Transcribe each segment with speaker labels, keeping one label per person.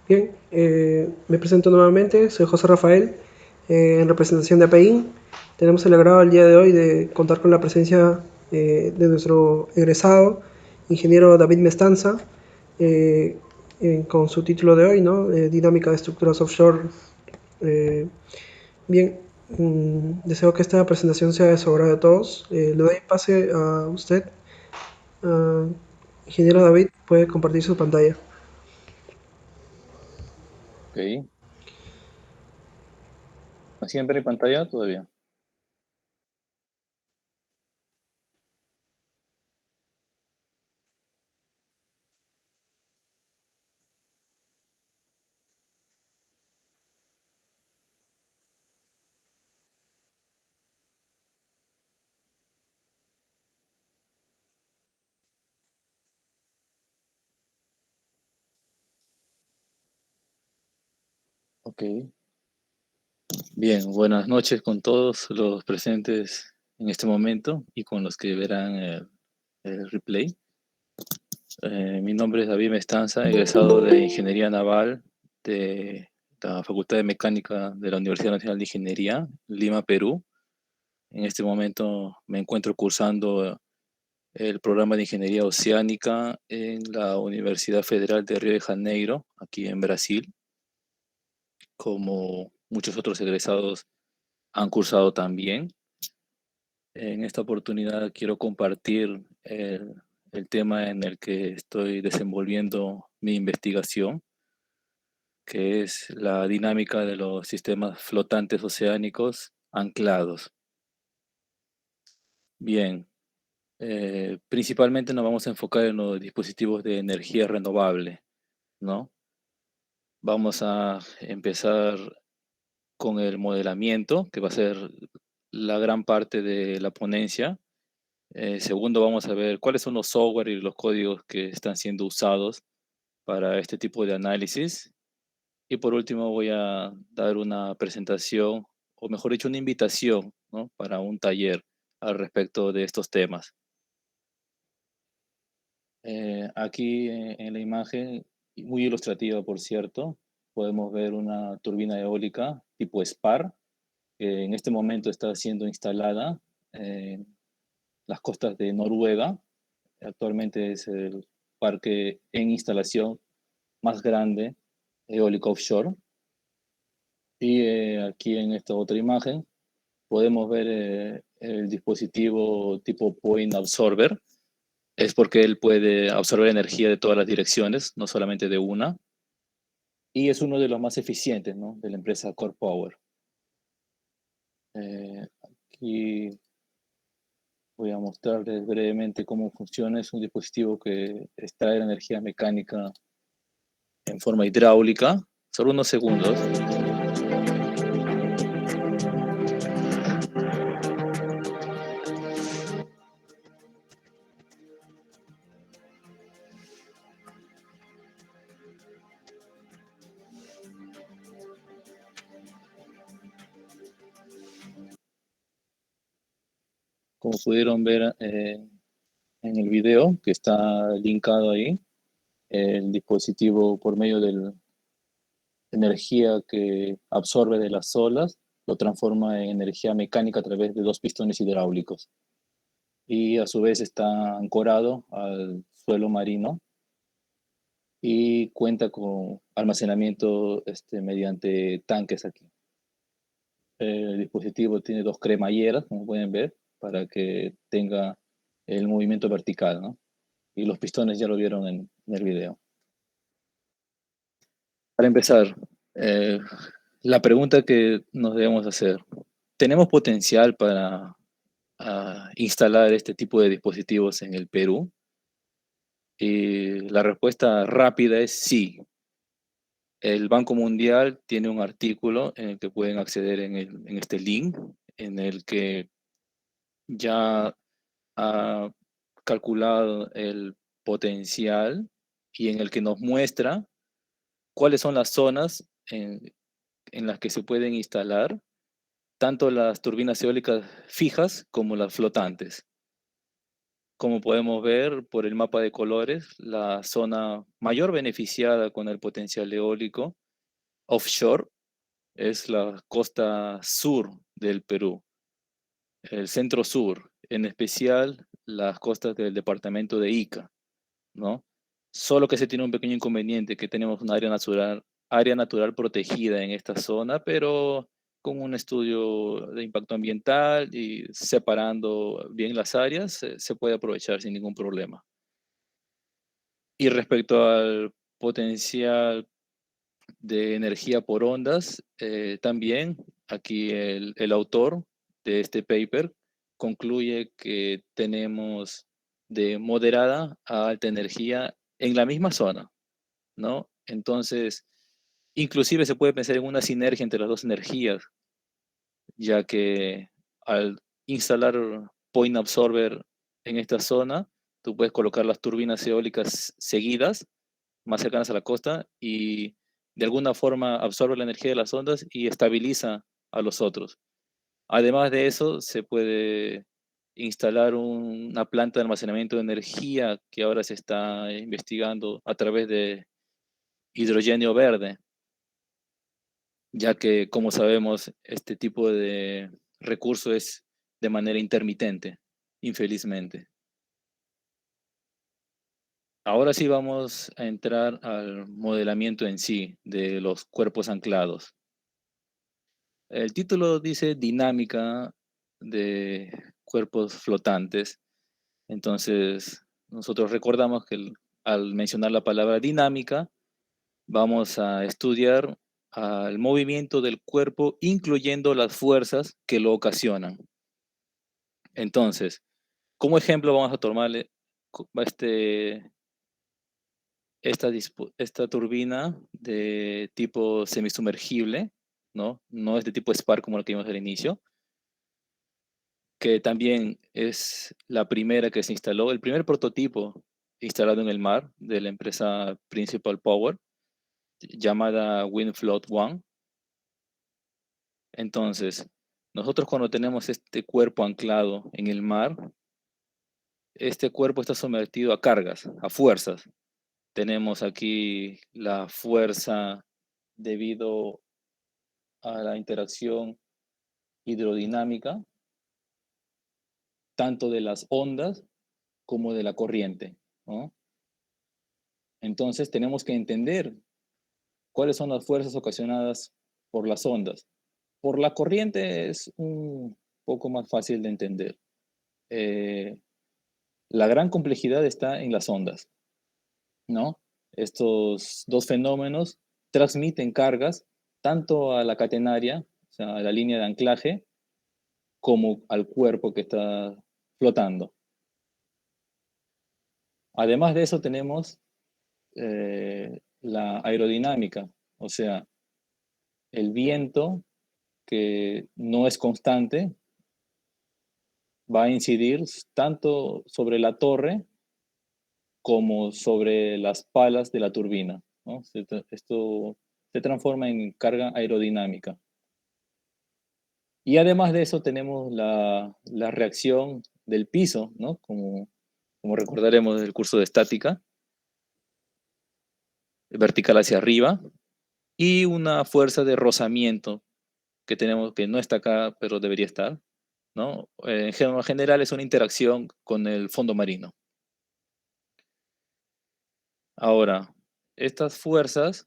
Speaker 1: Bien, me presento nuevamente, soy José Rafael, en representación de APEIN. Tenemos el agrado el día de hoy de contar con la presencia de nuestro egresado, ingeniero David Mestanza, eh, con su título de hoy, ¿no? Dinámica de estructuras offshore. Eh, Bien, deseo que esta presentación sea de su agrado de todos. Le doy pase a usted. Ah, ingeniero David, puede compartir su pantalla.
Speaker 2: Ok. ¿Siempre en pantalla todavía? Ok. Bien, buenas noches con todos los presentes en este momento y con los que verán el replay. Mi nombre es David Mestanza, egresado de Ingeniería Naval de la Facultad de Mecánica de la Universidad Nacional de Ingeniería, Lima, Perú. En este momento me encuentro cursando el programa de Ingeniería Oceánica en la Universidad Federal de Río de Janeiro, aquí en Brasil, como muchos otros egresados han cursado también. En esta oportunidad quiero compartir el tema en el que estoy desenvolviendo mi investigación, que es la dinámica de los sistemas flotantes oceánicos anclados. Bien, principalmente nos vamos a enfocar en los dispositivos de energía renovable, ¿no? Vamos a empezar con el modelamiento, que va a ser la gran parte de la ponencia. Segundo, vamos a ver cuáles son los software y los códigos que están siendo usados para este tipo de análisis. Y por último, voy a dar una presentación, o mejor dicho, una invitación, ¿no? Para un taller al respecto de estos temas. Aquí en la imagen, muy ilustrativa por cierto, podemos ver una turbina eólica tipo SPAR, que en este momento está siendo instalada en las costas de Noruega. Actualmente es el parque en instalación más grande eólico offshore. Y aquí en esta otra imagen podemos ver el dispositivo tipo Point Absorber. Es porque él puede absorber energía de todas las direcciones, no solamente de una. Y es uno de los más eficientes, ¿no? De la empresa Core Power. Aquí voy a mostrarles brevemente cómo funciona. Es un dispositivo que extrae la energía mecánica en forma hidráulica. Solo unos segundos. Como pudieron ver en el video que está linkado ahí, el dispositivo por medio de la energía que absorbe de las olas lo transforma en energía mecánica a través de dos pistones hidráulicos. Y a su vez está ancorado al suelo marino y cuenta con almacenamiento mediante tanques aquí. El dispositivo tiene dos cremalleras, como pueden ver, para que tenga el movimiento vertical, ¿no? Y los pistones ya lo vieron en el video. Para empezar, eh, la pregunta que nos debemos hacer, ¿tenemos potencial para instalar este tipo de dispositivos en el Perú? Y la respuesta rápida es sí. El Banco Mundial tiene un artículo en el que pueden acceder en este link, en el que ya ha calculado el potencial y en el que nos muestra cuáles son las zonas en las que se pueden instalar tanto las turbinas eólicas fijas como las flotantes. Como podemos ver por el mapa de colores, la zona mayor beneficiada con el potencial eólico offshore es la costa sur del Perú, el centro sur, en especial las costas del departamento de Ica, ¿no? Solo que se tiene un pequeño inconveniente, que tenemos un área natural protegida en esta zona, pero con un estudio de impacto ambiental y separando bien las áreas, se puede aprovechar sin ningún problema. Y respecto al potencial de energía por ondas, también aquí el autor de este paper concluye que tenemos de moderada a alta energía en la misma zona, ¿no? Entonces, inclusive se puede pensar en una sinergia entre las dos energías, ya que al instalar point absorber en esta zona, tú puedes colocar las turbinas eólicas seguidas, más cercanas a la costa, y de alguna forma absorbe la energía de las ondas y estabiliza a los otros. Además de eso, se puede instalar una planta de almacenamiento de energía que ahora se está investigando a través de hidrógeno verde, ya que, como sabemos, este tipo de recurso es de manera intermitente, infelizmente. Ahora sí vamos a entrar al modelamiento en sí de los cuerpos anclados. El título dice dinámica de cuerpos flotantes. Entonces, nosotros recordamos que al mencionar la palabra dinámica, vamos a estudiar al movimiento del cuerpo, incluyendo las fuerzas que lo ocasionan. Entonces, como ejemplo vamos a tomarle esta turbina de tipo semisumergible, ¿no? No es de tipo Spark como la que vimos al inicio, que también es la primera que se instaló, el primer prototipo instalado en el mar de la empresa Principal Power, llamada WindFloat One. Entonces, nosotros cuando tenemos este cuerpo anclado en el mar, este cuerpo está sometido a cargas, a fuerzas. Tenemos aquí la fuerza debido a la interacción hidrodinámica, tanto de las ondas como de la corriente, ¿no? Entonces tenemos que entender cuáles son las fuerzas ocasionadas por las ondas. Por la corriente es un poco más fácil de entender. Eh, la gran complejidad está en las ondas, ¿no? Estos dos fenómenos transmiten cargas tanto a la catenaria, o sea, a la línea de anclaje, como al cuerpo que está flotando. Además de eso tenemos la aerodinámica, o sea, el viento que no es constante va a incidir tanto sobre la torre como sobre las palas de la turbina, ¿no? Esto se transforma en carga aerodinámica. Y además de eso tenemos la reacción del piso, ¿no? Como recordaremos del curso de estática, vertical hacia arriba, y una fuerza de rozamiento que tenemos, que no está acá, pero debería estar, ¿no? En general es una interacción con el fondo marino. Ahora, estas fuerzas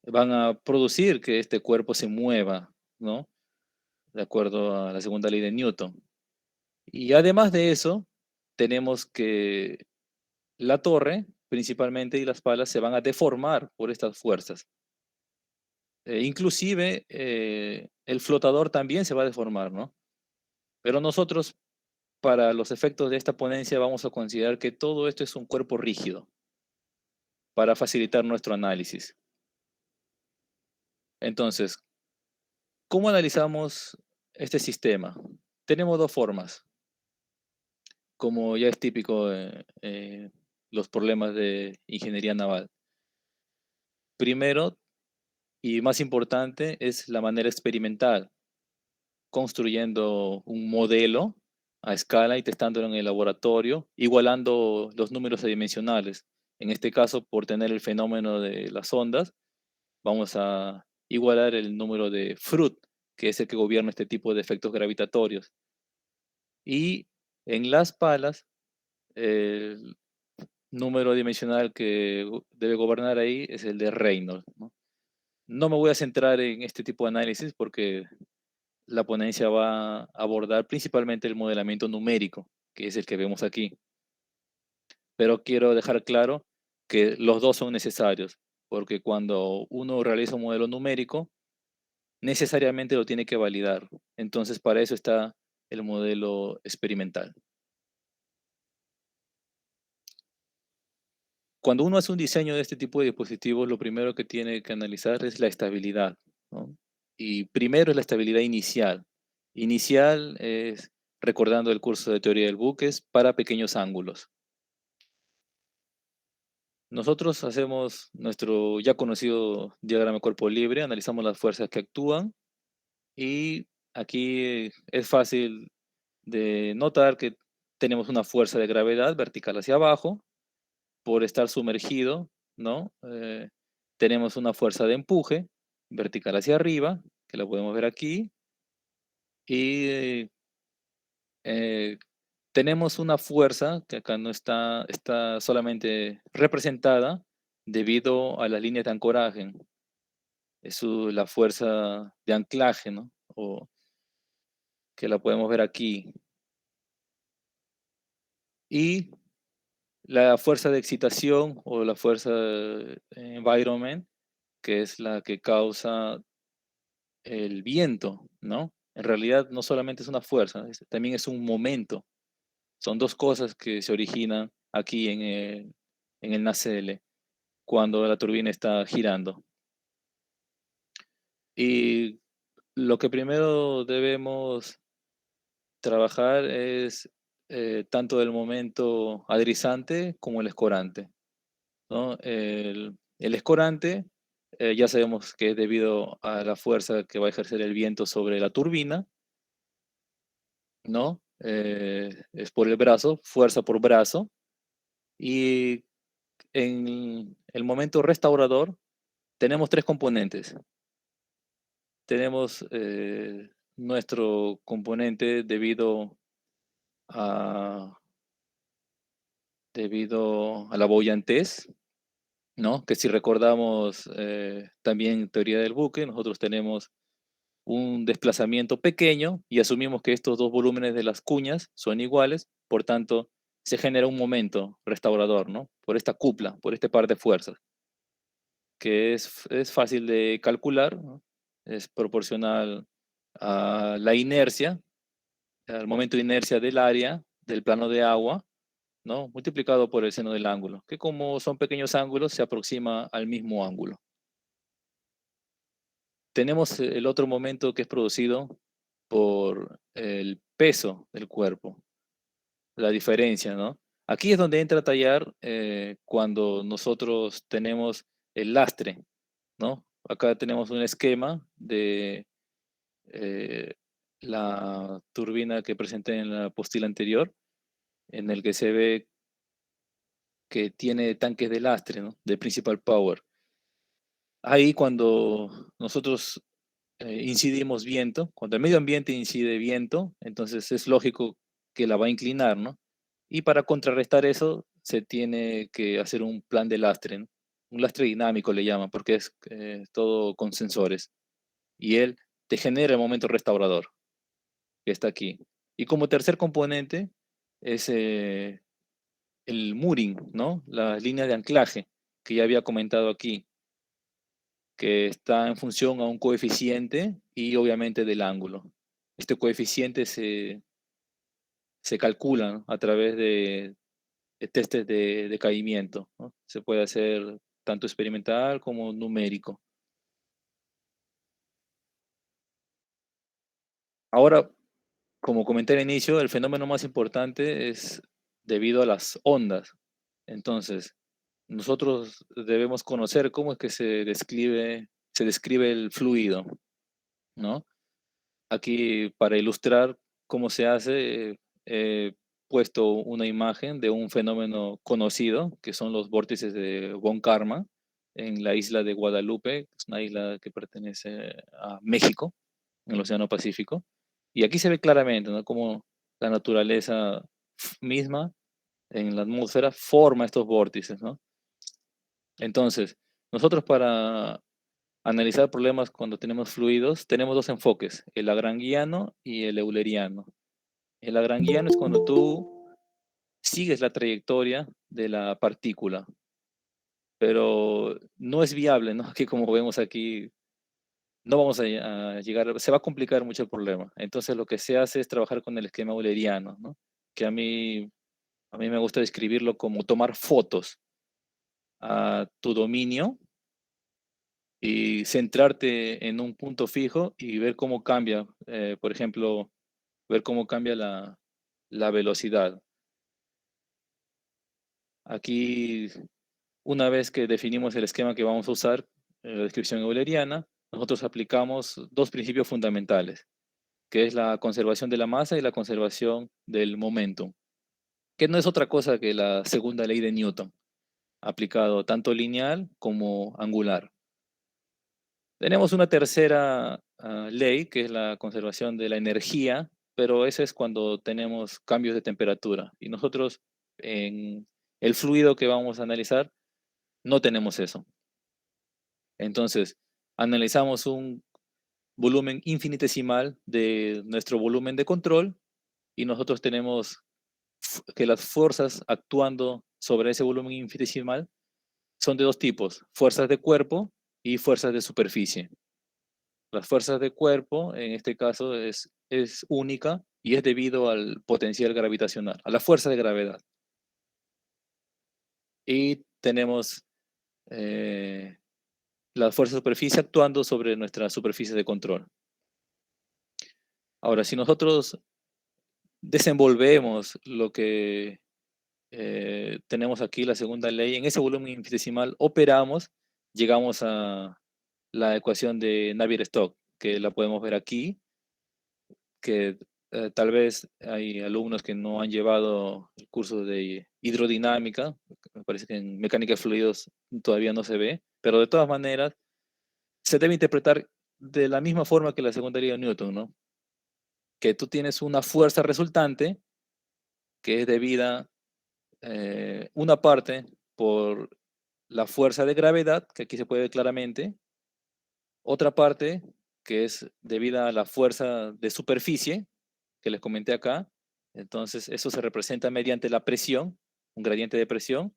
Speaker 2: van a producir que este cuerpo se mueva, ¿no? De acuerdo a la segunda ley de Newton. Y además de eso, tenemos que la torre, principalmente, y las palas se van a deformar por estas fuerzas. Inclusive, el flotador también se va a deformar, ¿no? Pero nosotros, para los efectos de esta ponencia, vamos a considerar que todo esto es un cuerpo rígido para facilitar nuestro análisis. Entonces, ¿cómo analizamos este sistema? Tenemos dos formas, como ya es típico los problemas de ingeniería naval. Primero, y más importante, es la manera experimental, construyendo un modelo a escala y testándolo en el laboratorio, igualando los números adimensionales. En este caso, por tener el fenómeno de las ondas, vamos a igualar el número de Fruit, que es el que gobierna este tipo de efectos gravitatorios. Y en las palas, el número dimensional que debe gobernar ahí es el de Reynolds, ¿no? No me voy a centrar en este tipo de análisis porque la ponencia va a abordar principalmente el modelamiento numérico, que es el que vemos aquí. Pero quiero dejar claro que los dos son necesarios, porque cuando uno realiza un modelo numérico, necesariamente lo tiene que validar. Entonces, para eso está el modelo experimental. Cuando uno hace un diseño de este tipo de dispositivos, lo primero que tiene que analizar es la estabilidad, ¿no? Y primero es la estabilidad inicial. Inicial es, recordando el curso de teoría del buque, es para pequeños ángulos. Nosotros hacemos nuestro ya conocido diagrama de cuerpo libre, analizamos las fuerzas que actúan y aquí es fácil de notar que tenemos una fuerza de gravedad vertical hacia abajo por estar sumergido, ¿no? Tenemos una fuerza de empuje vertical hacia arriba, que la podemos ver aquí, y eh, tenemos una fuerza que acá no está, está solamente representada debido a las líneas de ancoraje. Es la fuerza de anclaje, ¿no? O que la podemos ver aquí. Y la fuerza de excitación o la fuerza environment, que es la que causa el viento, ¿no? En realidad no solamente es una fuerza, también es un momento. Son dos cosas que se originan aquí en el nacelle cuando la turbina está girando. Y lo que primero debemos trabajar es tanto el momento adrizante como el escorante, ¿no? El escorante ya sabemos que es debido a la fuerza que va a ejercer el viento sobre la turbina, ¿no? Es por el brazo, fuerza por brazo. Y en el momento restaurador tenemos tres componentes. Tenemos nuestro componente a, debido a la boyantez, ¿no? Que si recordamos también teoría del buque, nosotros tenemos un desplazamiento pequeño y asumimos que estos dos volúmenes de las cuñas son iguales, por tanto, se genera un momento restaurador, ¿no? Por esta cupla, por este par de fuerzas, que es fácil de calcular, ¿no? Es proporcional a la inercia, al momento de inercia del área, del plano de agua, ¿no? Multiplicado por el seno del ángulo, que como son pequeños ángulos, se aproxima al mismo ángulo. Tenemos el otro momento que es producido por el peso del cuerpo, la diferencia, ¿no? Aquí es donde entra a tallar cuando nosotros tenemos el lastre, ¿no? Acá tenemos un esquema de eh, la turbina que presenté en la postila anterior, en el que se ve que tiene tanques de lastre, ¿no? De principal power. Ahí cuando nosotros incidimos viento, cuando el medio ambiente incide viento, entonces es lógico que la va a inclinar, ¿no? Y para contrarrestar eso se tiene que hacer un plan de lastre, ¿no? Un lastre dinámico le llaman, porque es todo con sensores. Y él te genera el momento restaurador, que está aquí. Y como tercer componente es el mooring, ¿no? Las líneas de anclaje, que ya había comentado aquí, que está en función a un coeficiente y obviamente del ángulo. Este coeficiente se calcula, ¿no? A través de testes de caimiento, ¿no? Se puede hacer tanto experimental como numérico. Ahora, como comenté al inicio, el fenómeno más importante es debido a las ondas. Entonces, nosotros debemos conocer cómo es que se describe el fluido, ¿no? Aquí, para ilustrar cómo se hace, he puesto una imagen de un fenómeno conocido, que son los vórtices de Von Karman, en la isla de Guadalupe, es una isla que pertenece a México, en el Océano Pacífico. Y aquí se ve claramente, ¿no?, cómo la naturaleza misma en la atmósfera forma estos vórtices, ¿no? Entonces, nosotros para analizar problemas cuando tenemos fluidos, tenemos dos enfoques, el lagrangiano y el euleriano. El lagrangiano es cuando tú sigues la trayectoria de la partícula, pero no es viable, ¿no? Que como vemos aquí, no vamos a llegar, se va a complicar mucho el problema. Entonces lo que se hace es trabajar con el esquema euleriano, ¿no? Que a mí me gusta describirlo como tomar fotos a tu dominio y centrarte en un punto fijo y ver cómo cambia, por ejemplo, ver cómo cambia la velocidad. Aquí, una vez que definimos el esquema que vamos a usar, la descripción euleriana, nosotros aplicamos dos principios fundamentales, que es la conservación de la masa y la conservación del momentum, que no es otra cosa que la segunda ley de Newton, aplicado tanto lineal como angular. Tenemos una tercera ley, que es la conservación de la energía, pero esa es cuando tenemos cambios de temperatura. Y nosotros en el fluido que vamos a analizar no tenemos eso. Entonces, analizamos un volumen infinitesimal de nuestro volumen de control y nosotros tenemos que las fuerzas actuando sobre ese volumen infinitesimal son de dos tipos, fuerzas de cuerpo y fuerzas de superficie. Las fuerzas de cuerpo, en este caso, es única y es debido al potencial gravitacional, a la fuerza de gravedad. Y tenemos eh, la fuerza de superficie actuando sobre nuestra superficie de control. Ahora, si nosotros desenvolvemos lo que tenemos aquí, la segunda ley, en ese volumen infinitesimal operamos, llegamos a la ecuación de Navier-Stokes, que la podemos ver aquí, que tal vez hay alumnos que no han llevado el curso de hidrodinámica, me parece que en mecánica de fluidos todavía no se ve, pero de todas maneras se debe interpretar de la misma forma que la segunda ley de Newton, ¿no? Que tú tienes una fuerza resultante que es debida una parte por la fuerza de gravedad, que aquí se puede ver claramente, otra parte que es debida a la fuerza de superficie, que les comenté acá. Entonces, eso se representa mediante la presión, un gradiente de presión,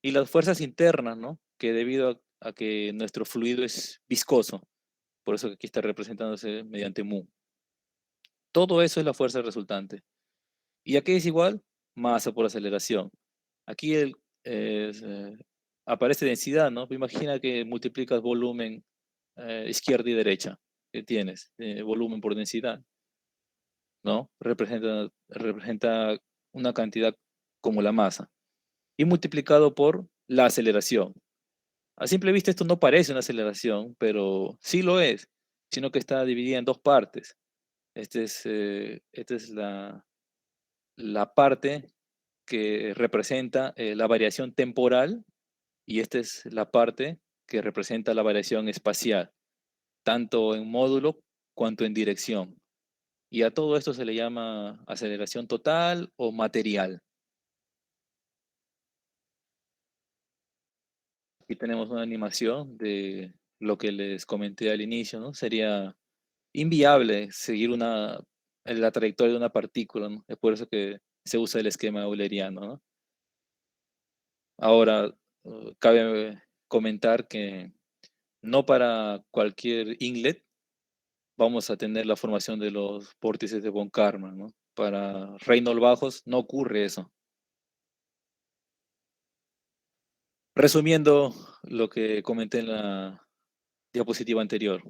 Speaker 2: y las fuerzas internas, ¿no? Que debido a que nuestro fluido es viscoso, por eso que aquí está representándose mediante mu. Todo eso es la fuerza resultante. ¿Y aquí es igual? Masa por aceleración. Aquí aparece densidad, ¿no? Imagina que multiplicas volumen izquierda y derecha que tienes, volumen por densidad, ¿no? Representa una cantidad como la masa. Y multiplicado por la aceleración. A simple vista esto no parece una aceleración, pero sí lo es, sino que está dividida en dos partes. Esta es la parte que representa la variación temporal y esta es la parte que representa la variación espacial, tanto en módulo cuanto en dirección. Y a todo esto se le llama aceleración total o material. Aquí tenemos una animación de lo que les comenté al inicio, ¿no? Sería inviable seguir la trayectoria de una partícula, ¿no? Es por eso que se usa el esquema euleriano, ¿no? Ahora, cabe comentar que no para cualquier inlet vamos a tener la formación de los vórtices de Von Karman, ¿no? Para Reynolds bajos no ocurre eso. Resumiendo lo que comenté en la diapositiva anterior,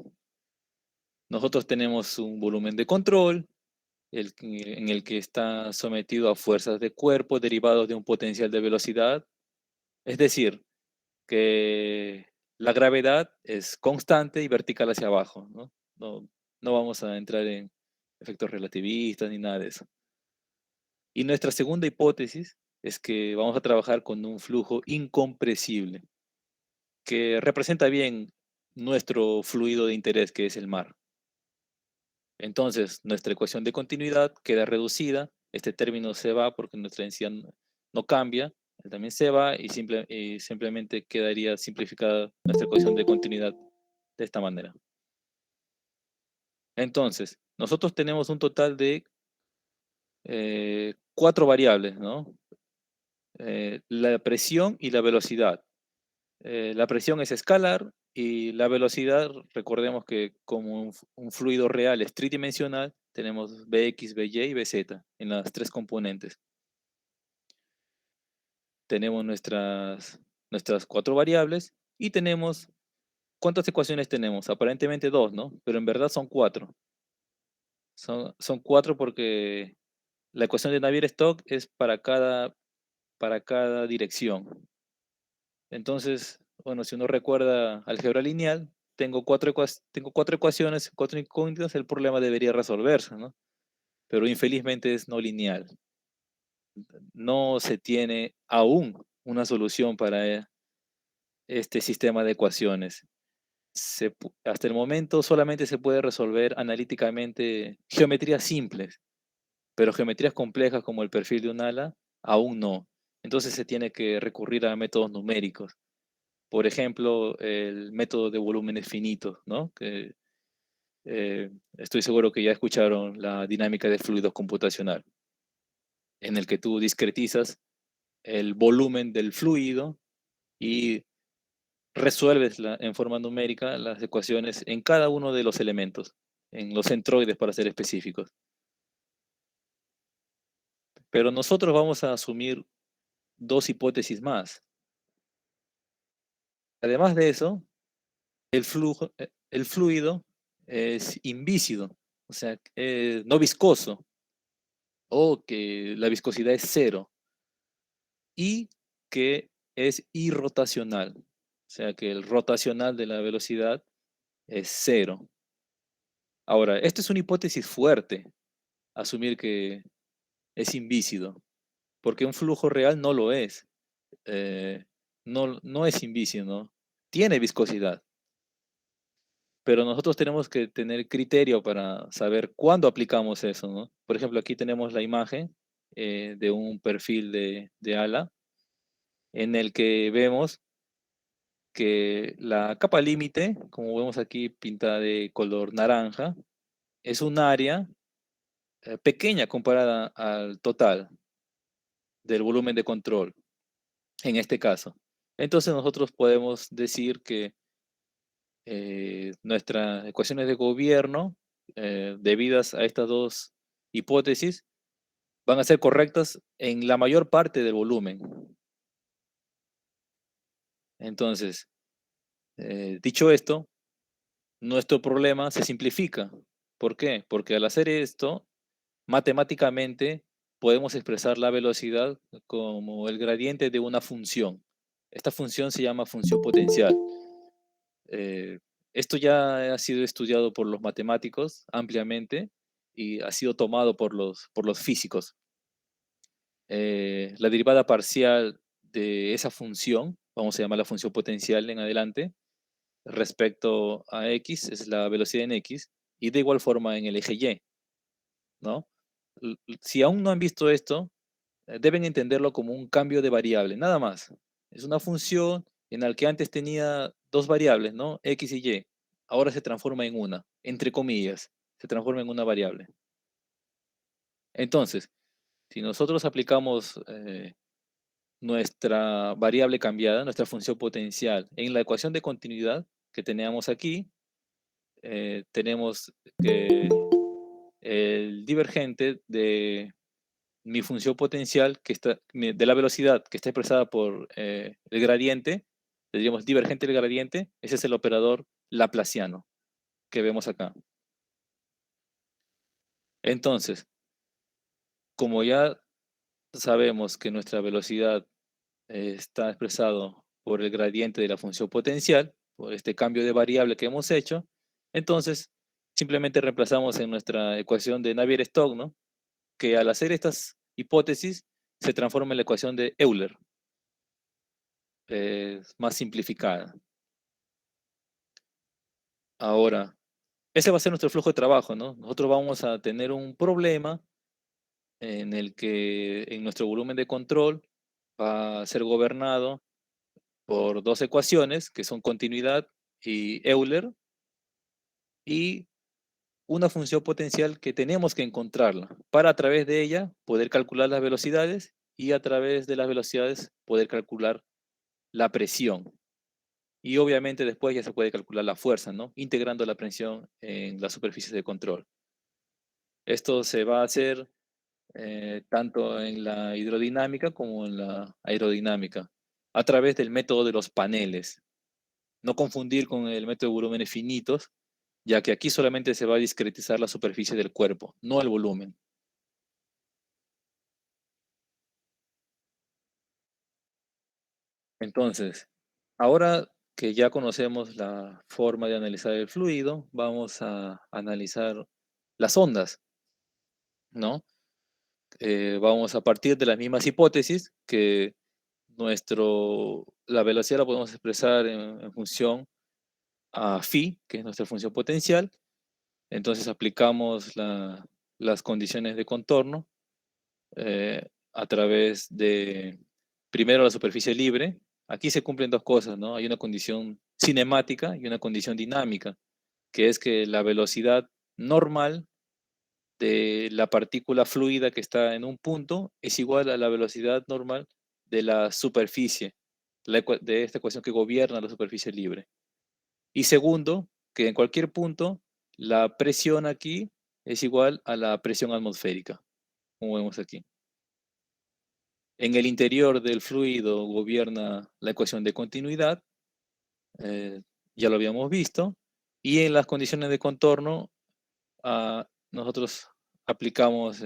Speaker 2: nosotros tenemos un volumen de control en el que está sometido a fuerzas de cuerpo derivados de un potencial de velocidad, es decir, que la gravedad es constante y vertical hacia abajo, ¿no? No, no vamos a entrar en efectos relativistas ni nada de eso. Y nuestra segunda hipótesis es que vamos a trabajar con un flujo incompresible, que representa bien nuestro fluido de interés, que es el mar. Entonces, nuestra ecuación de continuidad queda reducida, este término se va porque nuestra densidad no cambia, él también se va y simplemente quedaría simplificada nuestra ecuación de continuidad de esta manera. Entonces, nosotros tenemos un total de 4 variables, ¿no? La presión y la velocidad. La presión es escalar y la velocidad, recordemos que como un fluido real es tridimensional, tenemos Bx, By y Bz en las 3 componentes. Tenemos nuestras 4 variables y tenemos, ¿cuántas ecuaciones tenemos? Aparentemente 2, ¿no? Pero en verdad son 4. Son 4 porque la ecuación de Navier-Stokes es para cada dirección. Entonces, bueno, si uno recuerda álgebra lineal, tengo 4 ecuaciones, 4 incógnitas, el problema debería resolverse, ¿no? Pero infelizmente es no lineal. No se tiene aún una solución para este sistema de ecuaciones. Hasta el momento solamente se puede resolver analíticamente geometrías simples, pero geometrías complejas como el perfil de un ala, aún no. Entonces se tiene que recurrir a métodos numéricos. Por ejemplo, el método de volúmenes finitos, ¿no? Que estoy seguro que ya escucharon la dinámica de fluidos computacional, en el que tú discretizas el volumen del fluido y resuelves en forma numérica las ecuaciones en cada uno de los elementos, en los centroides para ser específicos. Pero nosotros vamos a asumir 2 hipótesis más. Además de eso, el fluido es invísido, o sea, no viscoso, o que la viscosidad es cero, y que es irrotacional, o sea, que el rotacional de la velocidad es cero. Ahora, esta es una hipótesis fuerte, asumir que es invísido, porque un flujo real no lo es. No es invísido, ¿no? Tiene viscosidad, pero nosotros tenemos que tener criterio para saber cuándo aplicamos eso, ¿no? Por ejemplo, aquí tenemos la imagen de un perfil de ala en el que vemos que la capa límite, como vemos aquí pintada de color naranja, es un área pequeña comparada al total del volumen de control, en este caso. Entonces nosotros podemos decir que nuestras ecuaciones de gobierno, debidas a estas 2 hipótesis, van a ser correctas en la mayor parte del volumen. Entonces, dicho esto, nuestro problema se simplifica. ¿Por qué? Porque al hacer esto, matemáticamente podemos expresar la velocidad como el gradiente de una función. Esta función se llama función potencial. Eh, Esto ya ha sido estudiado por los matemáticos ampliamente y ha sido tomado por los físicos. La derivada parcial de esa función, vamos a llamarla función potencial en adelante, respecto a x es la velocidad en x y de igual forma en el eje y, ¿no? Si aún no han visto esto, deben entenderlo como un cambio de variable, nada más. Es una función en la que antes tenía 2 variables, ¿no? X y Y. Ahora se transforma en una, entre comillas, se transforma en una variable. Entonces, si nosotros aplicamos nuestra variable cambiada, nuestra función potencial, en la ecuación de continuidad que teníamos aquí, tenemos que el divergente de mi función potencial de la velocidad que está expresada por el gradiente, le diríamos divergente del gradiente, ese es el operador laplaciano que vemos acá. Entonces, como ya sabemos que nuestra velocidad está expresado por el gradiente de la función potencial, por este cambio de variable que hemos hecho, entonces simplemente reemplazamos en nuestra ecuación de Navier-Stokes, ¿no? Que al hacer estas hipótesis se transforma en la ecuación de Euler, más simplificada. Ahora, ese va a ser nuestro flujo de trabajo, ¿no? Nosotros vamos a tener un problema en el que en nuestro volumen de control va a ser gobernado por dos ecuaciones que son continuidad y Euler y una función potencial que tenemos que encontrarla para a través de ella poder calcular las velocidades y a través de las velocidades poder calcular la presión. Y obviamente después ya se puede calcular la fuerza, ¿no? Integrando la presión en las superficies de control. Esto se va a hacer tanto en la hidrodinámica como en la aerodinámica, a través del método de los paneles. No confundir con el método de volúmenes finitos, ya que aquí solamente se va a discretizar la superficie del cuerpo, no el volumen. Entonces, ahora que ya conocemos la forma de analizar el fluido, vamos a analizar las ondas, ¿no? Vamos a partir de las mismas hipótesis que la velocidad la podemos expresar en función a phi, que es nuestra función potencial. Entonces aplicamos las condiciones de contorno a través de, primero, la superficie libre. Aquí se cumplen dos cosas, ¿no? Hay una condición cinemática y una condición dinámica, que es que la velocidad normal de la partícula fluida que está en un punto es igual a la velocidad normal de la superficie, de esta ecuación que gobierna la superficie libre. Y segundo, que en cualquier punto la presión aquí es igual a la presión atmosférica, como vemos aquí. En el interior del fluido gobierna la ecuación de continuidad, eh, ya lo habíamos visto, y en las condiciones de contorno nosotros aplicamos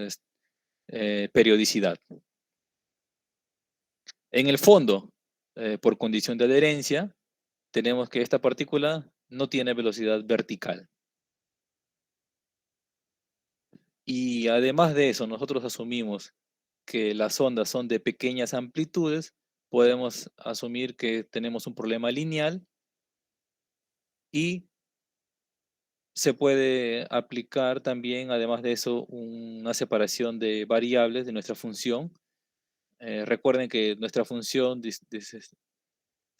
Speaker 2: periodicidad. En el fondo, por condición de adherencia, tenemos que esta partícula no tiene velocidad vertical. Y además de eso, nosotros asumimos que las ondas son de pequeñas amplitudes, podemos asumir que tenemos un problema lineal y se puede aplicar también, además de eso, una separación de variables de nuestra función. Recuerden que nuestra función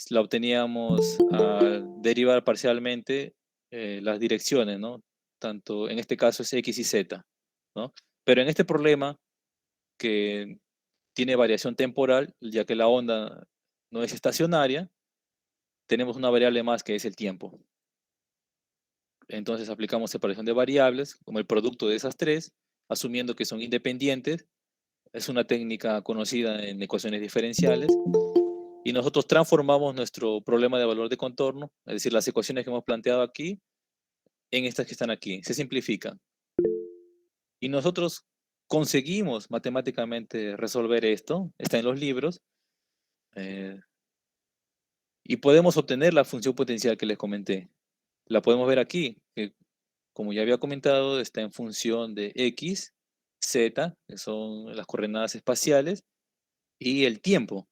Speaker 2: la obteníamos al derivar parcialmente las direcciones, ¿no? Tanto en este caso es x y z, ¿no? Pero en este problema que tiene variación temporal, ya que la onda no es estacionaria, tenemos una variable más que es el tiempo. Entonces aplicamos separación de variables como el producto de esas tres, asumiendo que son independientes. Es una técnica conocida en ecuaciones diferenciales. Y nosotros transformamos nuestro problema de valor de contorno, es decir, las ecuaciones que hemos planteado aquí, en estas que están aquí. Se simplifican. Y nosotros conseguimos matemáticamente resolver esto, está en los libros, eh, y podemos obtener la función potencial que les comenté. La podemos ver aquí, que como ya había comentado, está en función de x, z, que son las coordenadas espaciales, y el tiempo,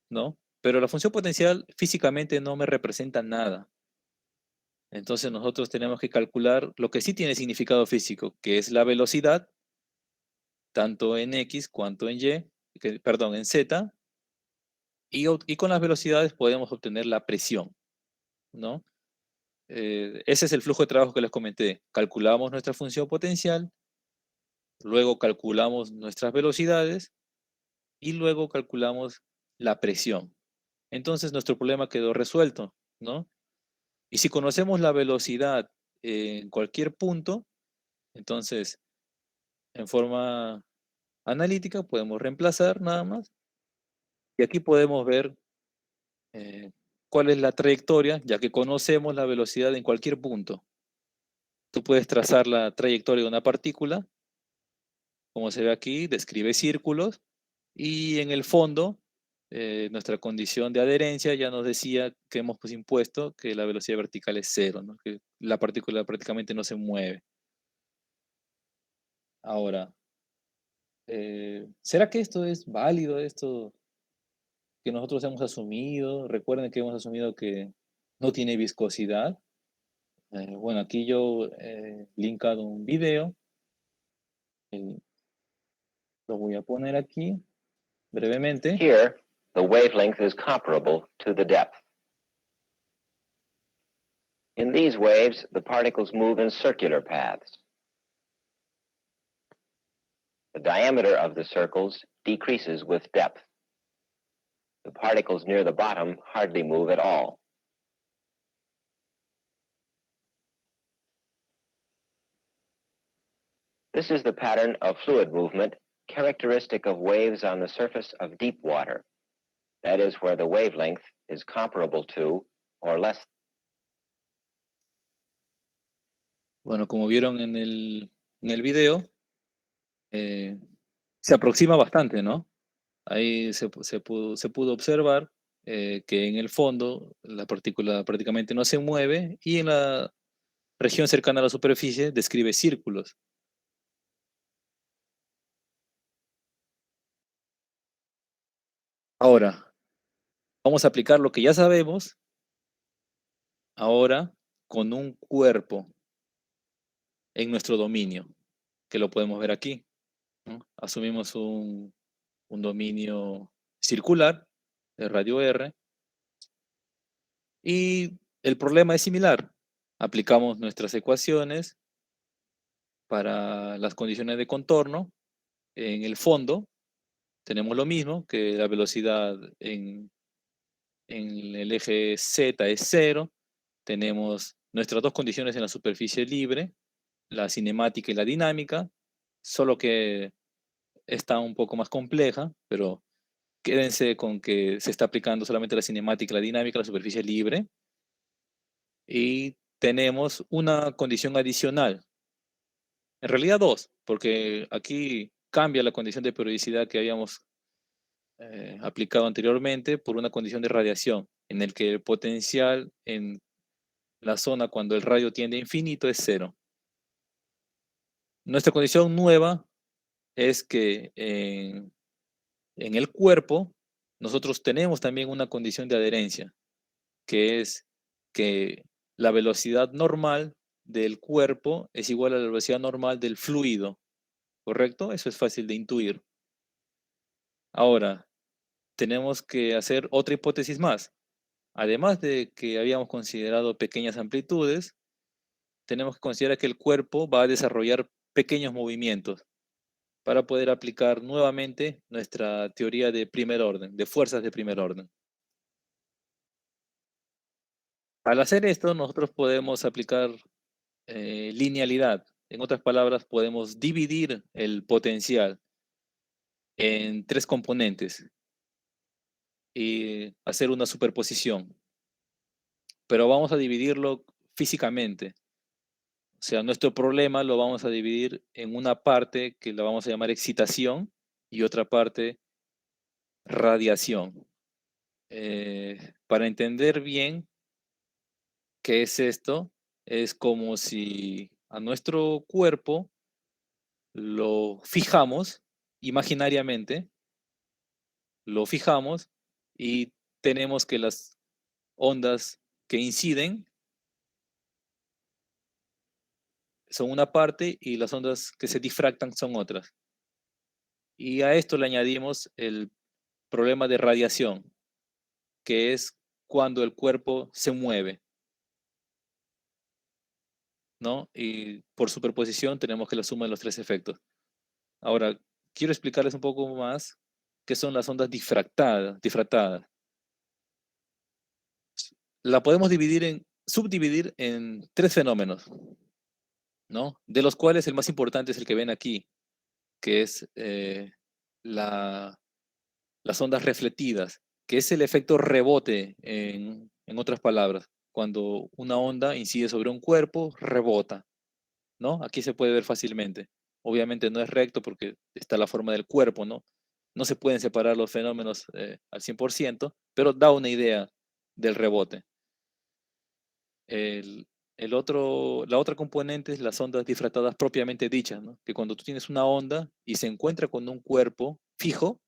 Speaker 2: ¿no? Pero la función potencial físicamente no me representa nada. Entonces nosotros tenemos que calcular lo que sí tiene significado físico, que es la velocidad, tanto en x cuanto en perdón, en z, y con las velocidades podemos obtener la presión, ¿no? Ese es el flujo de trabajo que les comenté. Calculamos nuestra función potencial, luego calculamos nuestras velocidades y luego calculamos la presión. Entonces nuestro problema quedó resuelto, ¿no? Y si conocemos la velocidad en cualquier punto, entonces en forma analítica podemos reemplazar nada más. Y aquí podemos ver eh, cuál es la trayectoria, ya que conocemos la velocidad en cualquier punto. Tú puedes trazar la trayectoria de una partícula, como se ve aquí, describe círculos, y en el fondo, nuestra condición de adherencia ya nos decía que hemos pues, impuesto que la velocidad vertical es cero, ¿no? Que la partícula prácticamente no se mueve. Ahora, ¿será que esto es válido, esto que nosotros hemos asumido? Recuerden que hemos asumido que no tiene viscosidad. Bueno, aquí yo he linkado un video, el- lo voy a poner aquí brevemente.
Speaker 3: Here, the wavelength is comparable to the depth. In these waves, the particles move in circular paths. The diameter of the circles decreases with depth. The particles near the bottom hardly move at all. This is the pattern of fluid movement characteristic of waves on the surface of deep water. That is where the wavelength is comparable to or less.
Speaker 2: Bueno, como vieron en el video, se aproxima bastante, ¿no? Ahí se pudo observar que en el fondo la partícula prácticamente no se mueve y en la región cercana a la superficie describe círculos. Ahora, vamos a aplicar lo que ya sabemos ahora con un cuerpo en nuestro dominio, que lo podemos ver aquí, ¿no? Asumimos un dominio circular de radio R y el problema es similar. Aplicamos nuestras ecuaciones para las condiciones de contorno. En el fondo tenemos lo mismo, que la velocidad en el eje Z es cero. Tenemos nuestras dos condiciones en la superficie libre, la cinemática y la dinámica, solo que está un poco más compleja, pero quédense con que se está aplicando solamente la cinemática y la dinámica a la superficie libre. Y tenemos una condición adicional, en realidad dos, porque aquí cambia la condición de periodicidad que habíamos aplicado anteriormente por una condición de radiación, en el que el potencial en la zona cuando el radio tiende a infinito es cero. Nuestra condición nueva es que en el cuerpo nosotros tenemos también una condición de adherencia, que es que la velocidad normal del cuerpo es igual a la velocidad normal del fluido, ¿correcto? Eso es fácil de intuir. Ahora, tenemos que hacer otra hipótesis más. Además de que habíamos considerado pequeñas amplitudes, tenemos que considerar que el cuerpo va a desarrollar pequeños movimientos para poder aplicar nuevamente nuestra teoría de primer orden, de fuerzas de primer orden. Al hacer esto, nosotros podemos aplicar linealidad. En otras palabras, podemos dividir el potencial en tres componentes y hacer una superposición. Pero vamos a dividirlo físicamente. O sea, nuestro problema lo vamos a dividir en una parte que la vamos a llamar excitación y otra parte radiación. Para entender bien qué es esto, es como si a nuestro cuerpo lo fijamos imaginariamente, lo fijamos y tenemos que las ondas que inciden son una parte y las ondas que se difractan son otras. Y a esto le añadimos el problema de radiación, que es cuando el cuerpo se mueve, ¿no? Y por superposición tenemos que la suma de los tres efectos. Ahora, quiero explicarles un poco más qué son las ondas difractadas. La podemos subdividir en tres fenómenos, ¿no? De los cuales el más importante es el que ven aquí, que es las ondas reflectivas, que es el efecto rebote, en otras palabras. Cuando una onda incide sobre un cuerpo, rebota, ¿no? Aquí se puede ver fácilmente. Obviamente no es recto porque está la forma del cuerpo, ¿no? No se pueden separar los fenómenos al 100%, pero da una idea del rebote. El, La otra componente es las ondas difractadas propiamente dichas, ¿no? Que cuando tú tienes una onda y se encuentra con un cuerpo fijo,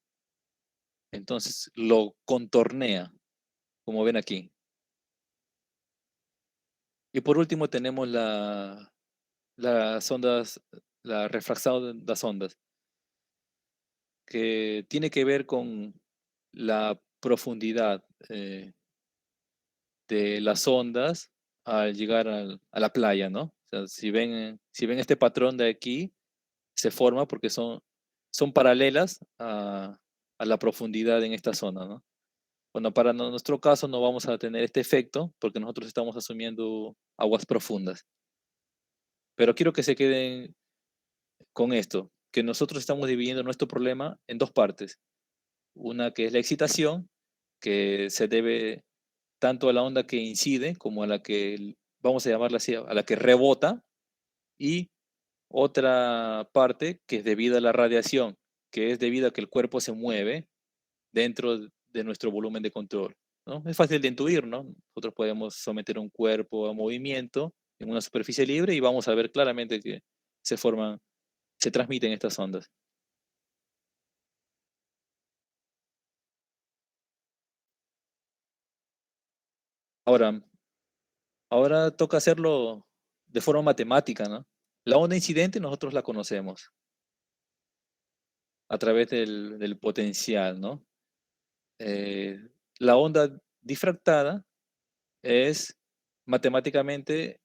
Speaker 2: entonces lo contornea, como ven aquí. Y por último tenemos las ondas, la refracción de las ondas, que tiene que ver con la profundidad de las ondas al llegar a la playa, ¿no? O sea, si ven este patrón de aquí, se forma porque son paralelas a la profundidad en esta zona, ¿no? Bueno, para nuestro caso no vamos a tener este efecto porque nosotros estamos asumiendo aguas profundas. Pero quiero que se queden con esto, que nosotros estamos dividiendo nuestro problema en dos partes. Una que es la excitación, que se debe tanto a la onda que incide como a la que, vamos a llamarla así, a la que rebota, y otra parte que es debido a la radiación, que es debido a que el cuerpo se mueve dentro de nuestro volumen de control, ¿no? Es fácil de intuir, ¿no? Nosotros podemos someter un cuerpo a movimiento en una superficie libre y vamos a ver claramente que se forman, se transmiten estas ondas. Ahora, ahora toca hacerlo de forma matemática, ¿no? La onda incidente nosotros la conocemos a través del potencial, ¿no? Eh, la onda difractada es matemáticamente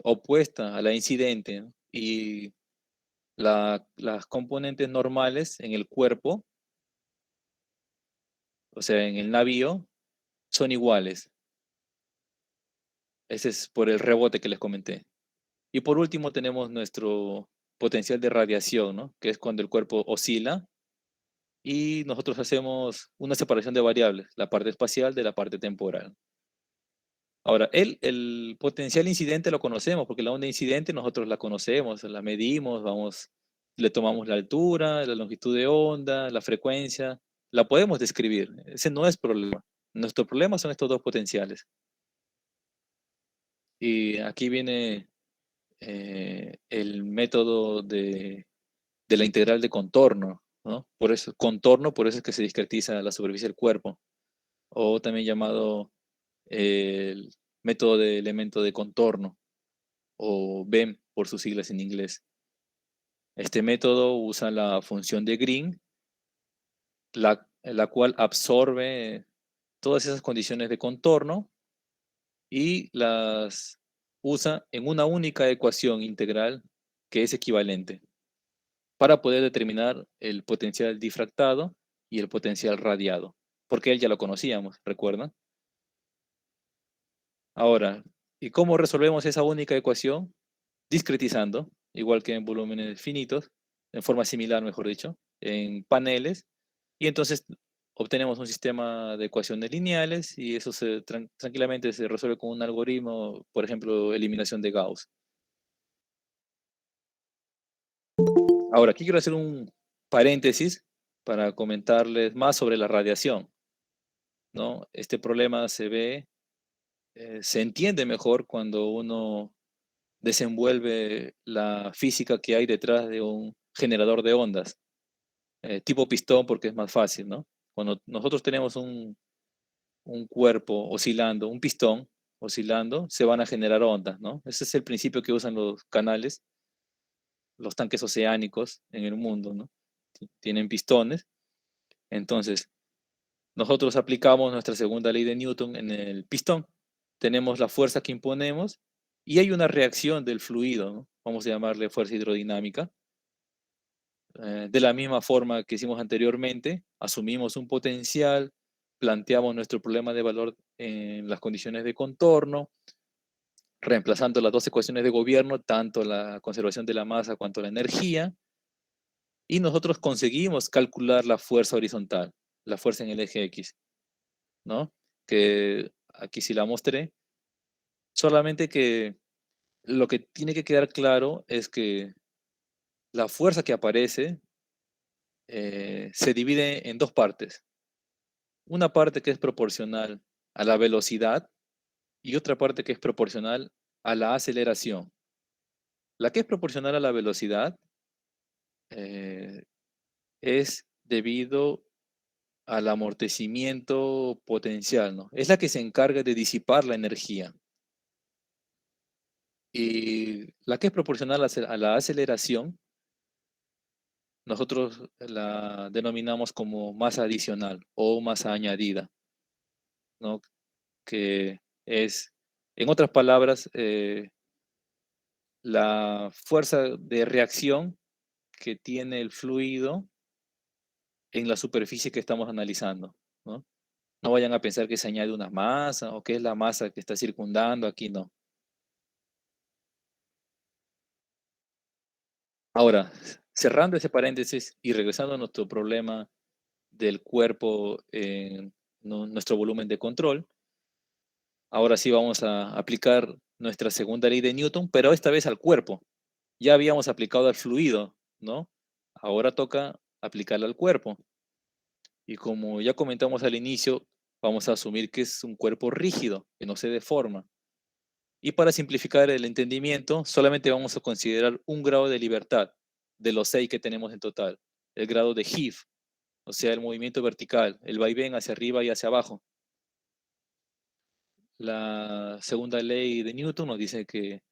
Speaker 2: opuesta a la incidente, ¿no? Y las componentes normales en el cuerpo, o sea, en el navío, son iguales. Ese es por el rebote que les comenté. Y por último tenemos nuestro potencial de radiación, ¿no? Que es cuando el cuerpo oscila y nosotros hacemos una separación de variables, la parte espacial de la parte temporal. Ahora, el potencial incidente lo conocemos, porque la onda incidente nosotros la conocemos, la medimos, vamos, le tomamos la altura, la longitud de onda, la frecuencia, la podemos describir. Ese no es problema. Nuestro problema son estos dos potenciales. Y aquí viene el método de la integral de contorno, ¿no? Por eso, contorno, por eso es que se discretiza la superficie del cuerpo, o también llamado el método de elemento de contorno, o BEM por sus siglas en inglés. Este método usa la función de Green, la cual absorbe todas esas condiciones de contorno y las usa en una única ecuación integral que es equivalente para poder determinar el potencial difractado y el potencial radiado, porque él ya lo conocíamos, ¿recuerdan? Ahora, ¿y cómo resolvemos esa única ecuación? Discretizando, igual que en volúmenes finitos, en forma similar, mejor dicho, en paneles, y entonces obtenemos un sistema de ecuaciones lineales y eso tranquilamente se resuelve con un algoritmo, por ejemplo, eliminación de Gauss. Ahora, aquí quiero hacer un paréntesis para comentarles más sobre la radiación, ¿no? Este problema se entiende mejor cuando uno desenvuelve la física que hay detrás de un generador de ondas, tipo pistón porque es más fácil, ¿no? Cuando nosotros tenemos un cuerpo oscilando, un pistón oscilando, se van a generar ondas, ¿no? Ese es el principio que usan los canales, los tanques oceánicos en el mundo, ¿no? Tienen pistones. Entonces, nosotros aplicamos nuestra segunda ley de Newton en el pistón. Tenemos la fuerza que imponemos y hay una reacción del fluido, ¿no? Vamos a llamarle fuerza hidrodinámica. De la misma forma que hicimos anteriormente, asumimos un potencial, planteamos nuestro problema de valor en las condiciones de contorno, reemplazando las dos ecuaciones de gobierno, tanto la conservación de la masa cuanto la energía, y nosotros conseguimos calcular la fuerza horizontal, la fuerza en el eje X, ¿no? Que aquí sí la mostré, solamente que lo que tiene que quedar claro es que la fuerza que aparece se divide en dos partes. Una parte que es proporcional a la velocidad y otra parte que es proporcional a la aceleración. La que es proporcional a la velocidad es debido al amortecimiento potencial, ¿no? Es la que se encarga de disipar la energía. Y la que es proporcional a la aceleración, nosotros la denominamos como masa adicional o masa añadida, ¿no? Que es, en otras palabras, la fuerza de reacción que tiene el fluido en la superficie que estamos analizando, ¿no? No vayan a pensar que se añade una masa o que es la masa que está circundando, aquí no. Ahora, cerrando ese paréntesis y regresando a nuestro problema del cuerpo en nuestro volumen de control, ahora sí vamos a aplicar nuestra segunda ley de Newton, pero esta vez al cuerpo. Ya habíamos aplicado al fluido, ¿no? Ahora toca aplicarla al cuerpo. Y como ya comentamos al inicio, vamos a asumir que es un cuerpo rígido, que no se deforma. Y para simplificar el entendimiento, solamente vamos a considerar un grado de libertad de los 6 que tenemos en total. El grado de Heave, o sea, el movimiento vertical, el vaivén hacia arriba y hacia abajo. La segunda ley de Newton nos dice que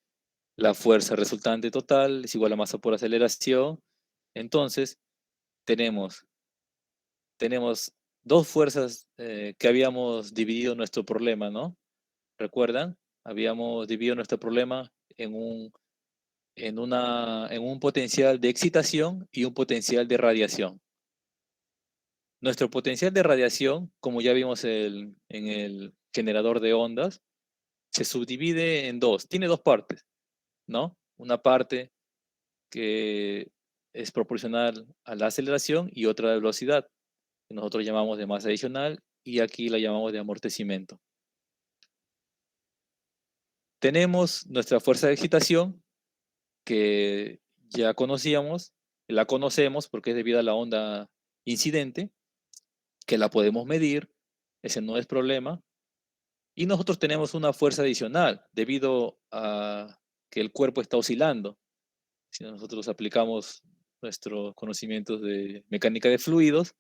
Speaker 2: la fuerza resultante total es igual a masa por aceleración. Entonces, tenemos, tenemos dos fuerzas que habíamos dividido nuestro problema, ¿no? ¿Recuerdan? Habíamos dividido nuestro problema en un potencial de excitación y un potencial de radiación. Nuestro potencial de radiación, como ya vimos en el generador de ondas, se subdivide en dos, tiene dos partes, ¿no? Una parte que es proporcional a la aceleración y otra de velocidad, que nosotros llamamos de masa adicional y aquí la llamamos de amortecimiento. Tenemos nuestra fuerza de excitación, que ya conocíamos, la conocemos porque es debido a la onda incidente, que la podemos medir, ese no es problema. Y nosotros tenemos una fuerza adicional debido a que el cuerpo está oscilando. Si nosotros aplicamos nuestros conocimientos de mecánica de fluidos,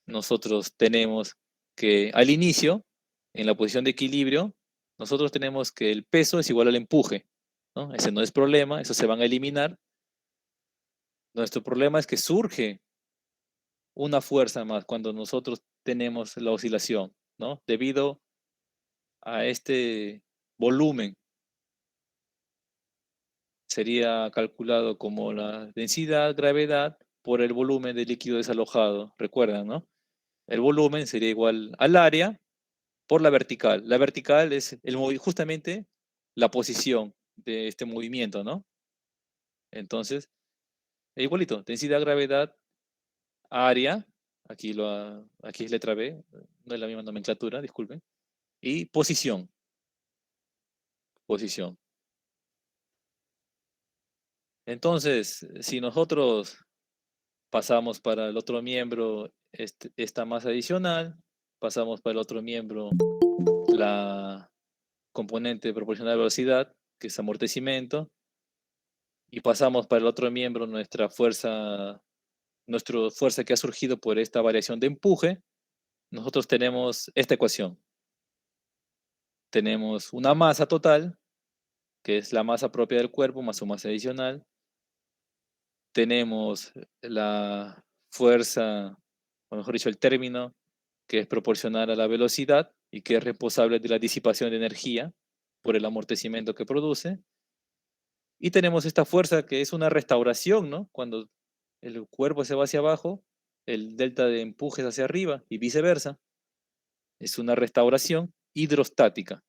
Speaker 2: nosotros tenemos que al inicio, en la posición de equilibrio, nosotros tenemos que el peso es igual al empuje, ¿no? Ese no es problema, eso se van a eliminar. Nuestro problema es que surge una fuerza más cuando nosotros tenemos la oscilación, ¿no? Debido a este volumen, sería calculado como la densidad, gravedad, por el volumen del líquido desalojado. Recuerdan, ¿no? El volumen sería igual al área por la vertical. La vertical es justamente la posición de este movimiento, ¿no? Entonces, igualito, densidad, gravedad, área, aquí es letra B, no es la misma nomenclatura, disculpen, y posición, posición. Entonces, si nosotros pasamos para el otro miembro esta masa adicional, pasamos para el otro miembro la componente proporcional a velocidad, que es amortecimiento, y pasamos para el otro miembro nuestra fuerza que ha surgido por esta variación de empuje, nosotros tenemos esta ecuación. Tenemos una masa total, que es la masa propia del cuerpo más su masa adicional. Tenemos la fuerza, o mejor dicho, el término, que es proporcional a la velocidad y que es responsable de la disipación de energía por el amortecimiento que produce. Y tenemos esta fuerza que es una restauración, ¿no? Cuando el cuerpo se va hacia abajo, el delta de empuje es hacia arriba y viceversa. Es una restauración hidrostática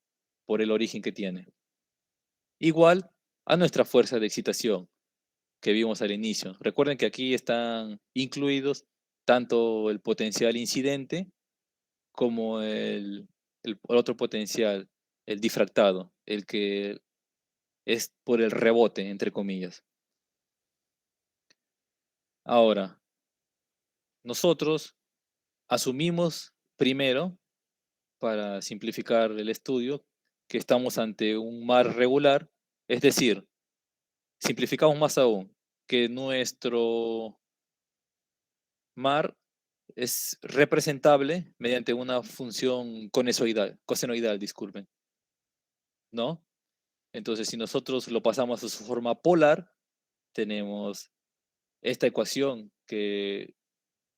Speaker 2: por el origen que tiene. Igual a nuestra fuerza de excitación que vimos al inicio. Recuerden que aquí están incluidos tanto el potencial incidente como el otro potencial, el difractado, el que es por el rebote, entre comillas. Ahora, nosotros asumimos primero, para simplificar el estudio, que estamos ante un mar regular Es decir, simplificamos más aún, que nuestro mar es representable mediante una función cosenoidal, disculpen, ¿no? Entonces, si nosotros lo pasamos a su forma polar, tenemos esta ecuación que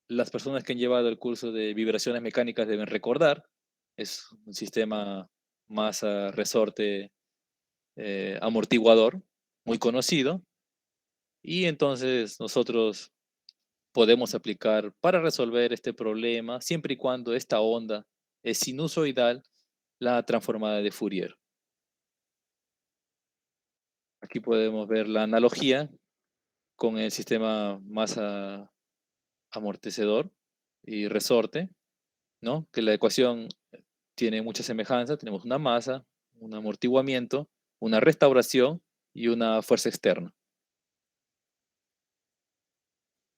Speaker 2: las personas que han llevado el curso de vibraciones mecánicas deben recordar. Es un sistema masa-resorte amortiguador, muy conocido. Y entonces nosotros podemos aplicar para resolver este problema, siempre y cuando esta onda es sinusoidal, la transformada de Fourier. Aquí podemos ver la analogía con el sistema masa amortecedor y resorte, ¿no? Que la ecuación tiene mucha semejanza. Tenemos una masa, un amortiguamiento, una restauración y una fuerza externa.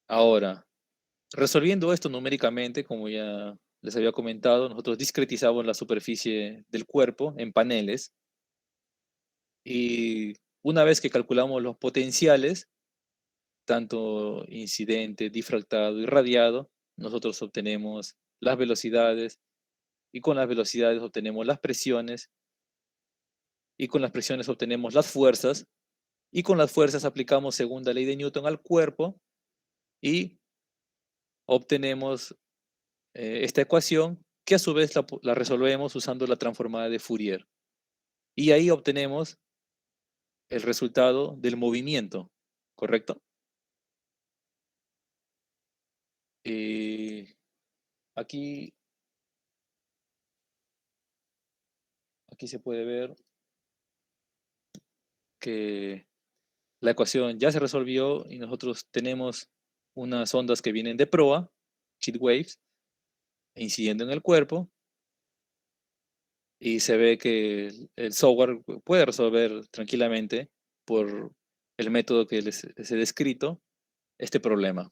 Speaker 2: Ahora, resolviendo esto numéricamente, como ya les había comentado, nosotros discretizamos la superficie del cuerpo en paneles y una vez que calculamos los potenciales, tanto incidente, difractado y radiado, nosotros obtenemos las velocidades y con las velocidades obtenemos las presiones y con las presiones obtenemos las fuerzas y con las fuerzas aplicamos segunda ley de Newton al cuerpo y obtenemos esta ecuación que a su vez la resolvemos usando la transformada de Fourier. Y ahí obtenemos el resultado del movimiento, ¿correcto? Eh, aquí, aquí se puede ver que la ecuación ya se resolvió y nosotros tenemos unas ondas que vienen de proa, heat waves, incidiendo en el cuerpo y se ve que el software puede resolver tranquilamente por el método que les he descrito este problema.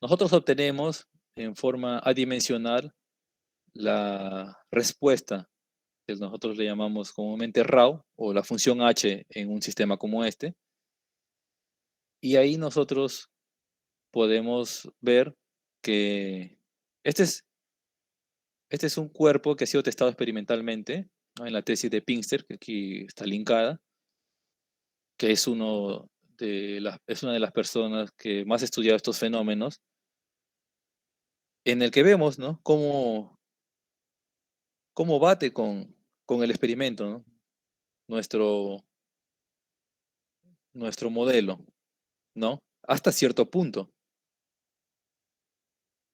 Speaker 2: Nosotros obtenemos en forma adimensional la respuesta que nosotros le llamamos comúnmente RAW o la función H en un sistema como este. Y ahí nosotros podemos ver que este es, este es un cuerpo que ha sido testado experimentalmente, ¿no? En la tesis de Pinster, que aquí está linkada, que es, es una de las personas que más ha estudiado estos fenómenos, en el que vemos, ¿no? Cómo bate con el experimento, ¿no? Nuestro, nuestro modelo, ¿no? Hasta cierto punto.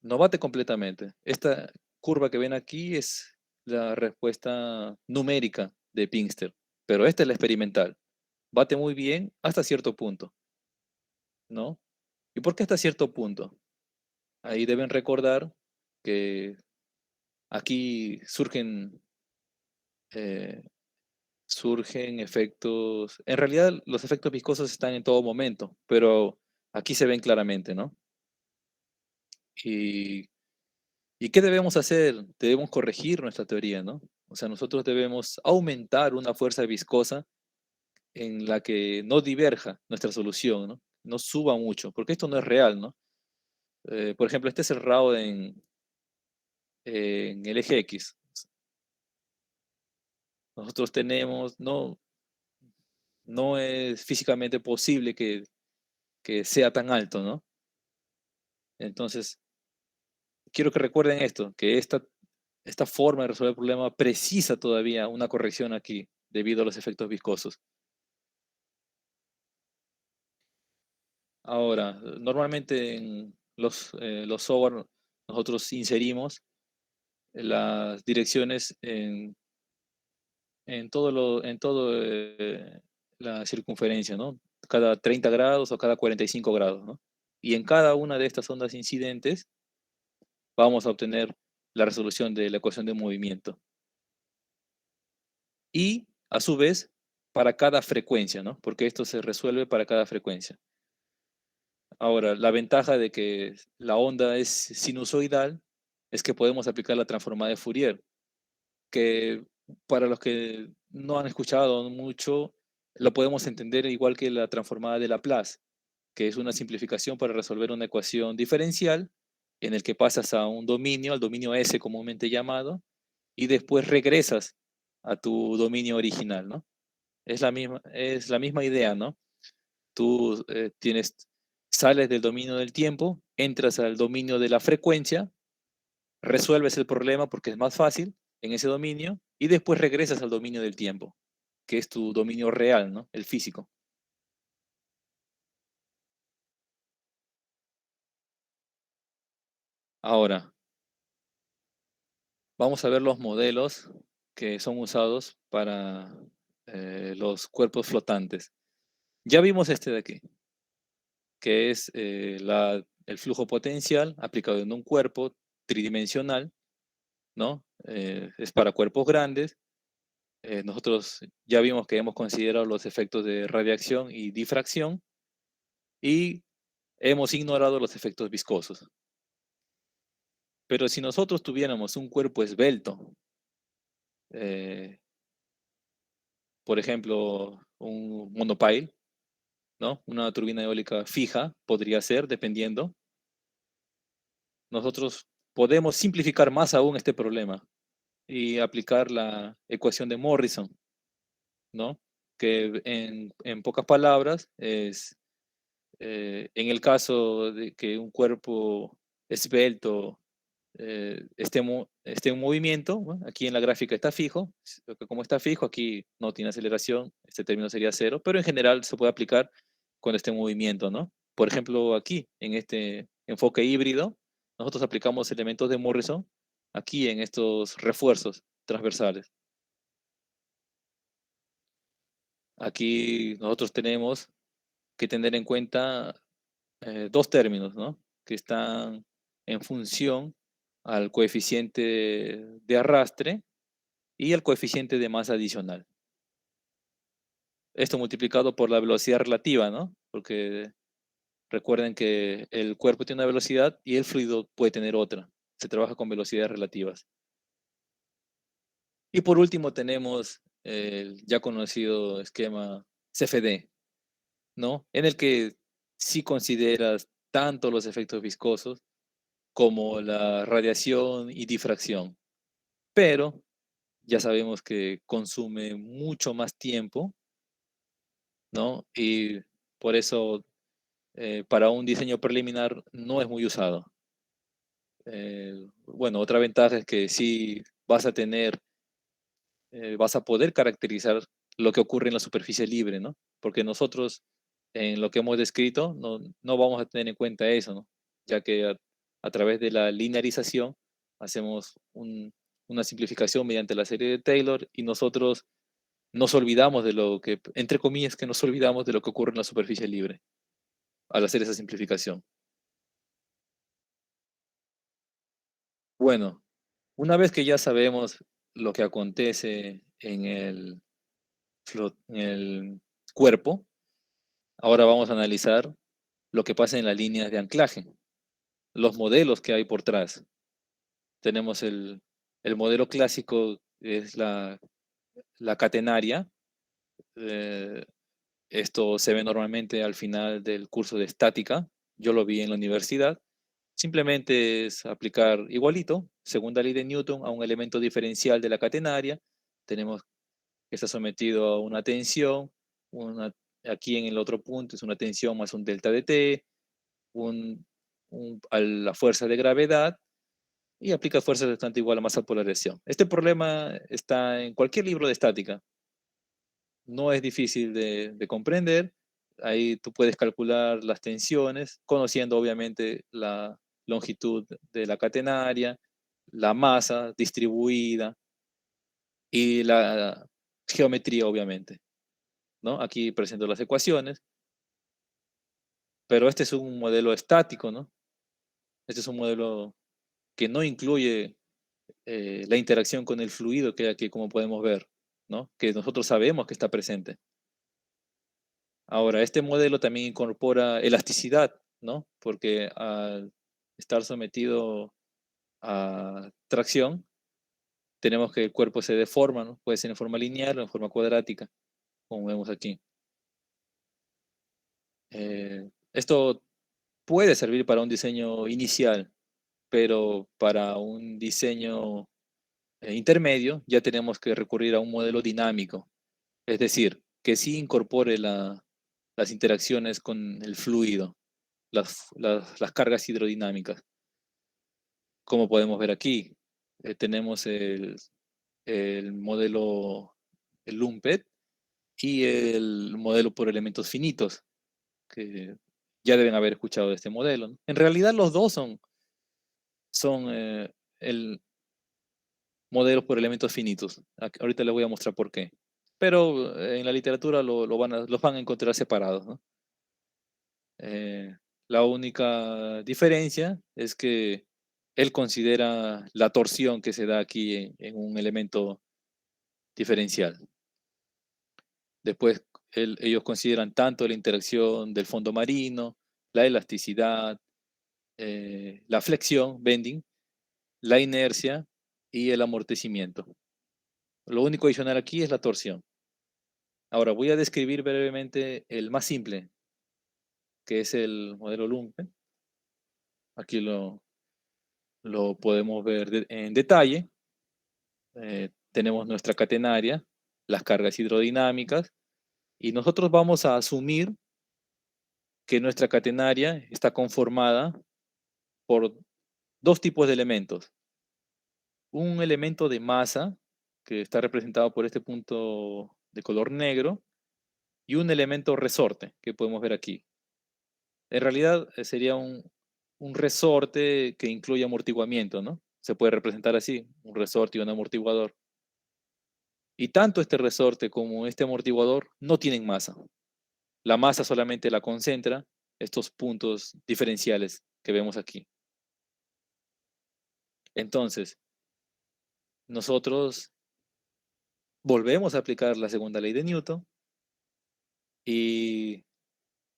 Speaker 2: No bate completamente. Esta curva que ven aquí es la respuesta numérica de Pinster, pero esta es la experimental. Bate muy bien hasta cierto punto, ¿no? ¿Y por qué hasta cierto punto? Ahí deben recordar que aquí eh, surgen efectos, en realidad los efectos viscosos están en todo momento, pero aquí se ven claramente, ¿no? Y, ¿Y qué debemos hacer? Debemos corregir nuestra teoría, ¿no? O sea, nosotros debemos aumentar una fuerza viscosa en la que no diverja nuestra solución, ¿no? No suba mucho, porque esto no es real, ¿no? Por ejemplo, este es el RAO en el eje X. Nosotros tenemos, no es físicamente posible que sea tan alto, ¿no? Entonces, quiero que recuerden esto, que esta forma de resolver el problema precisa todavía una corrección aquí, debido a los efectos viscosos. Ahora, normalmente en los software nosotros inserimos las direcciones en todo la circunferencia, ¿no? Cada 30 grados o cada 45 grados, ¿no? Y en cada una de estas ondas incidentes vamos a obtener la resolución de la ecuación de movimiento. Y a su vez, para cada frecuencia, ¿no? Porque esto se resuelve para cada frecuencia. Ahora, la ventaja de que la onda es sinusoidal es que podemos aplicar la transformada de Fourier, que para los que no han escuchado mucho, lo podemos entender igual que la transformada de Laplace, que es una simplificación para resolver una ecuación diferencial en el que pasas a un dominio, al dominio S comúnmente llamado, y después regresas a tu dominio original, ¿no? Es la misma idea, ¿no? Tú sales del dominio del tiempo, entras al dominio de la frecuencia, resuelves el problema porque es más fácil en ese dominio, y después regresas al dominio del tiempo, que es tu dominio real, ¿no? El físico. Ahora, vamos a ver los modelos que son usados para los cuerpos flotantes. Ya vimos este de aquí, que es el flujo potencial aplicado en un cuerpo tridimensional, ¿no? Es para cuerpos grandes. Nosotros ya vimos que hemos considerado los efectos de radiación y difracción y hemos ignorado los efectos viscosos. Pero si nosotros tuviéramos un cuerpo esbelto, eh, por ejemplo, un monopile, ¿no? Una turbina eólica fija podría ser, dependiendo. Nosotros podemos simplificar más aún este problema y aplicar la ecuación de Morrison, ¿no? Que en pocas palabras es, en el caso de que un cuerpo esbelto esté en movimiento, ¿no? Aquí en la gráfica está fijo, como está fijo, aquí no tiene aceleración, este término sería cero, pero en general se puede aplicar cuando esté en movimiento, ¿no? Por ejemplo, aquí, en este enfoque híbrido, nosotros aplicamos elementos de Morrison aquí en estos refuerzos transversales. Aquí nosotros tenemos que tener en cuenta dos términos, ¿no? Que están en función al coeficiente de arrastre y al coeficiente de masa adicional. Esto multiplicado por la velocidad relativa, ¿no? Porque recuerden que el cuerpo tiene una velocidad y el fluido puede tener otra. Se trabaja con velocidades relativas. Y por último tenemos el ya conocido esquema CFD, ¿no? En el que sí consideras tanto los efectos viscosos como la radiación y difracción. Pero ya sabemos que consume mucho más tiempo, ¿no? Y por eso para un diseño preliminar no es muy usado. Bueno, otra ventaja es que sí vas a poder caracterizar lo que ocurre en la superficie libre, ¿no? Porque nosotros en lo que hemos descrito no vamos a tener en cuenta eso, ¿no? Ya que a través de la linearización hacemos una simplificación mediante la serie de Taylor y nosotros nos olvidamos de lo que, entre comillas, que nos olvidamos de lo que ocurre en la superficie libre al hacer esa simplificación. Bueno, una vez que ya sabemos lo que acontece en el cuerpo, ahora vamos a analizar lo que pasa en las líneas de anclaje, los modelos que hay por detrás. Tenemos el modelo clásico, es la catenaria. eh, Esto se ve normalmente al final del curso de estática. Yo lo vi en la universidad. Simplemente es aplicar igualito, segunda ley de Newton, a un elemento diferencial de la catenaria. Tenemos que está sometido a una tensión, aquí en el otro punto es una tensión más un delta de T, a la fuerza de gravedad, y aplica fuerza bastante igual a masa por polarización. Este problema está en cualquier libro de estática. No es difícil de comprender. Ahí tú puedes calcular las tensiones, conociendo obviamente la longitud de la catenaria, la masa distribuida y la geometría, obviamente, ¿no? Aquí presento las ecuaciones, pero este es un modelo estático, ¿no? Este es un modelo que no incluye la interacción con el fluido que hay aquí, como podemos ver, ¿no? Que nosotros sabemos que está presente. Ahora, este modelo también incorpora elasticidad, ¿no? Porque al estar sometido a tracción, tenemos que el cuerpo se deforma, ¿no? Puede ser en forma lineal o en forma cuadrática. como vemos aquí. Esto puede servir para un diseño inicial, pero para un diseño intermedio ya tenemos que recurrir a un modelo dinámico, es decir, que sí incorpore las interacciones con el fluido, las cargas hidrodinámicas. Como podemos ver aquí, tenemos el modelo, el LUMPET, y el modelo por elementos finitos, que ya deben haber escuchado de este modelo, ¿no? En realidad los dos son el modelo por elementos finitos. Ahorita les voy a mostrar por qué. Pero en la literatura los van a encontrar separados, ¿no? La única diferencia es que él considera la torsión que se da aquí en un elemento diferencial. Después ellos consideran tanto la interacción del fondo marino, la elasticidad, la flexión, bending, la inercia y el amortecimiento. Lo único adicional aquí es la torsión. Ahora voy a describir brevemente el más simple, que es el modelo Lumpen. Aquí lo podemos ver en detalle. Tenemos nuestra catenaria, las cargas hidrodinámicas, y nosotros vamos a asumir que nuestra catenaria está conformada por dos tipos de elementos. Un elemento de masa, que está representado por este punto de color negro, y un elemento resorte, que podemos ver aquí. En realidad sería un resorte que incluye amortiguamiento, ¿no? Se puede representar así, un resorte y un amortiguador. Y tanto este resorte como este amortiguador no tienen masa. La masa solamente la concentra estos puntos diferenciales que vemos aquí. Entonces, nosotros volvemos a aplicar la segunda ley de Newton y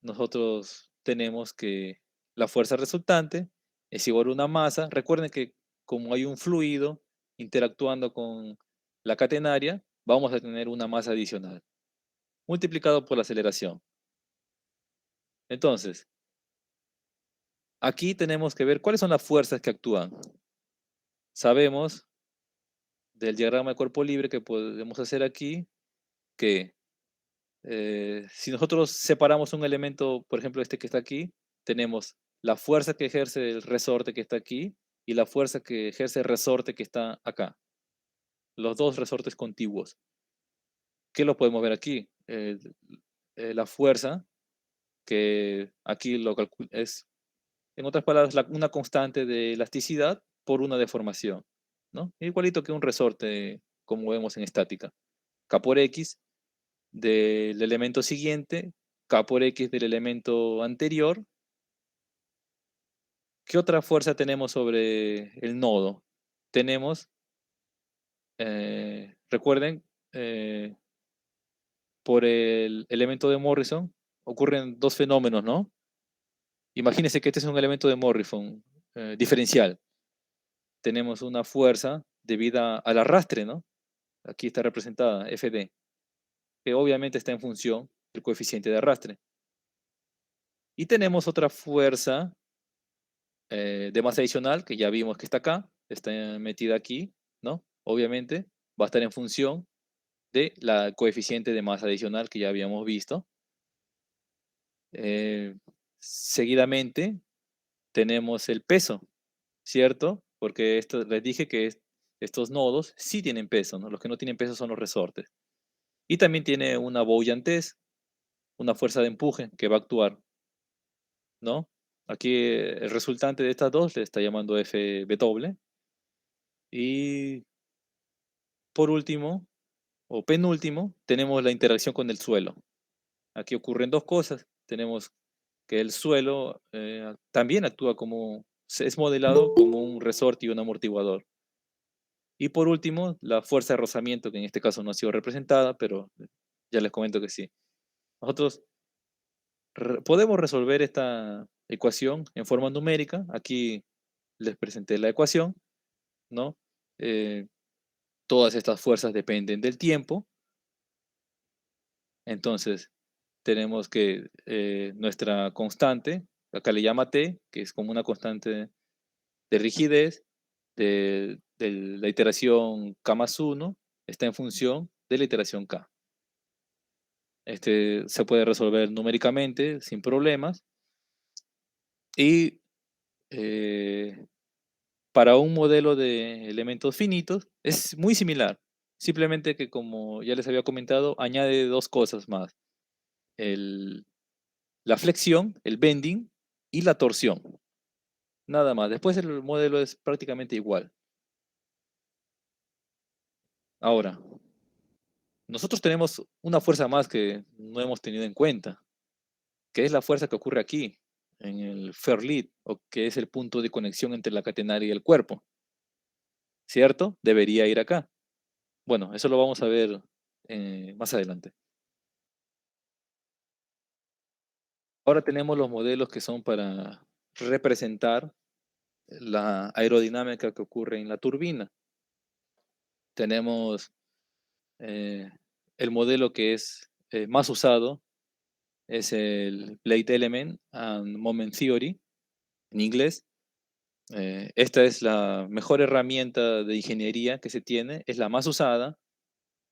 Speaker 2: nosotros tenemos que la fuerza resultante es igual a una masa. Recuerden que como hay un fluido interactuando con la catenaria, vamos a tener una masa adicional, multiplicado por la aceleración. Entonces, aquí tenemos que ver cuáles son las fuerzas que actúan. Sabemos del diagrama de cuerpo libre que podemos hacer aquí que si nosotros separamos un elemento, por ejemplo, este que está aquí, tenemos la fuerza que ejerce el resorte que está aquí y la fuerza que ejerce el resorte que está acá. Los dos resortes contiguos. ¿Qué lo podemos ver aquí? La fuerza, que aquí es, en otras palabras, una constante de elasticidad por una deformación, ¿no? Igualito que un resorte, como vemos en estática. K por X del elemento siguiente, K por X del elemento anterior. ¿Qué otra fuerza tenemos sobre el nodo? Tenemos, recuerden, por el elemento de Morrison ocurren dos fenómenos, ¿no? Imagínense que este es un elemento de Morrison diferencial. Tenemos una fuerza debida al arrastre, ¿no? Aquí está representada, FD, que obviamente está en función del coeficiente de arrastre. Y tenemos otra fuerza de masa adicional, que ya vimos que está acá, está metida aquí, ¿no? Obviamente va a estar en función de la coeficiente de masa adicional que ya habíamos visto. Seguidamente tenemos el peso, ¿cierto? Porque esto, les dije que estos nodos sí tienen peso, ¿no? Los que no tienen peso son los resortes. Y también tiene una boyantez, una fuerza de empuje que va a actuar, ¿no? Aquí el resultante de estas dos le está llamando FW. Y por último, o penúltimo, tenemos la interacción con el suelo. Aquí ocurren dos cosas. Tenemos que el suelo también actúa como, es modelado como un resorte y un amortiguador. Y por último, la fuerza de rozamiento, que en este caso no ha sido representada, pero ya les comento que sí. Nosotros podemos resolver esta ecuación en forma numérica. Aquí les presenté la ecuación, ¿no? Todas estas fuerzas dependen del tiempo. Entonces, tenemos que nuestra constante, acá le llama T, que es como una constante de rigidez de la iteración K más 1, está en función de la iteración K. Se puede resolver numéricamente sin problemas y para un modelo de elementos finitos es muy similar. Simplemente que, como ya les había comentado, añade dos cosas más. El, la flexión, el bending y la torsión. Nada más. Después el modelo es prácticamente igual. Ahora, nosotros tenemos una fuerza más que no hemos tenido en cuenta, que es la fuerza que ocurre aquí, en el Fairlead, o que es el punto de conexión entre la catenaria y el cuerpo. ¿Cierto? Debería ir acá. Bueno, eso lo vamos a ver más adelante. Ahora tenemos los modelos que son para representar la aerodinámica que ocurre en la turbina. Tenemos eh, el modelo que es más usado, es el Blade Element and Moment Theory, en inglés. Esta es la mejor herramienta de ingeniería que se tiene, es la más usada,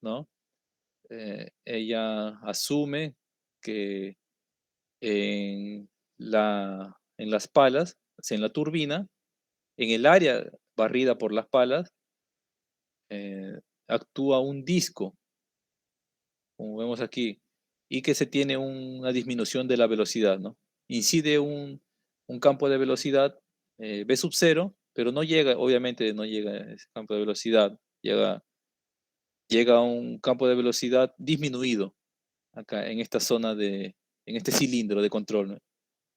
Speaker 2: ¿no? Ella asume que en en las palas, o sea, en la turbina, en el área barrida por las palas, actúa un disco, como vemos aquí, y que se tiene una disminución de la velocidad, ¿no? Incide un campo de velocidad V sub 0, pero no llega, obviamente no llega a ese campo de velocidad, llega a un campo de velocidad disminuido, acá en esta zona en este cilindro de control, ¿no?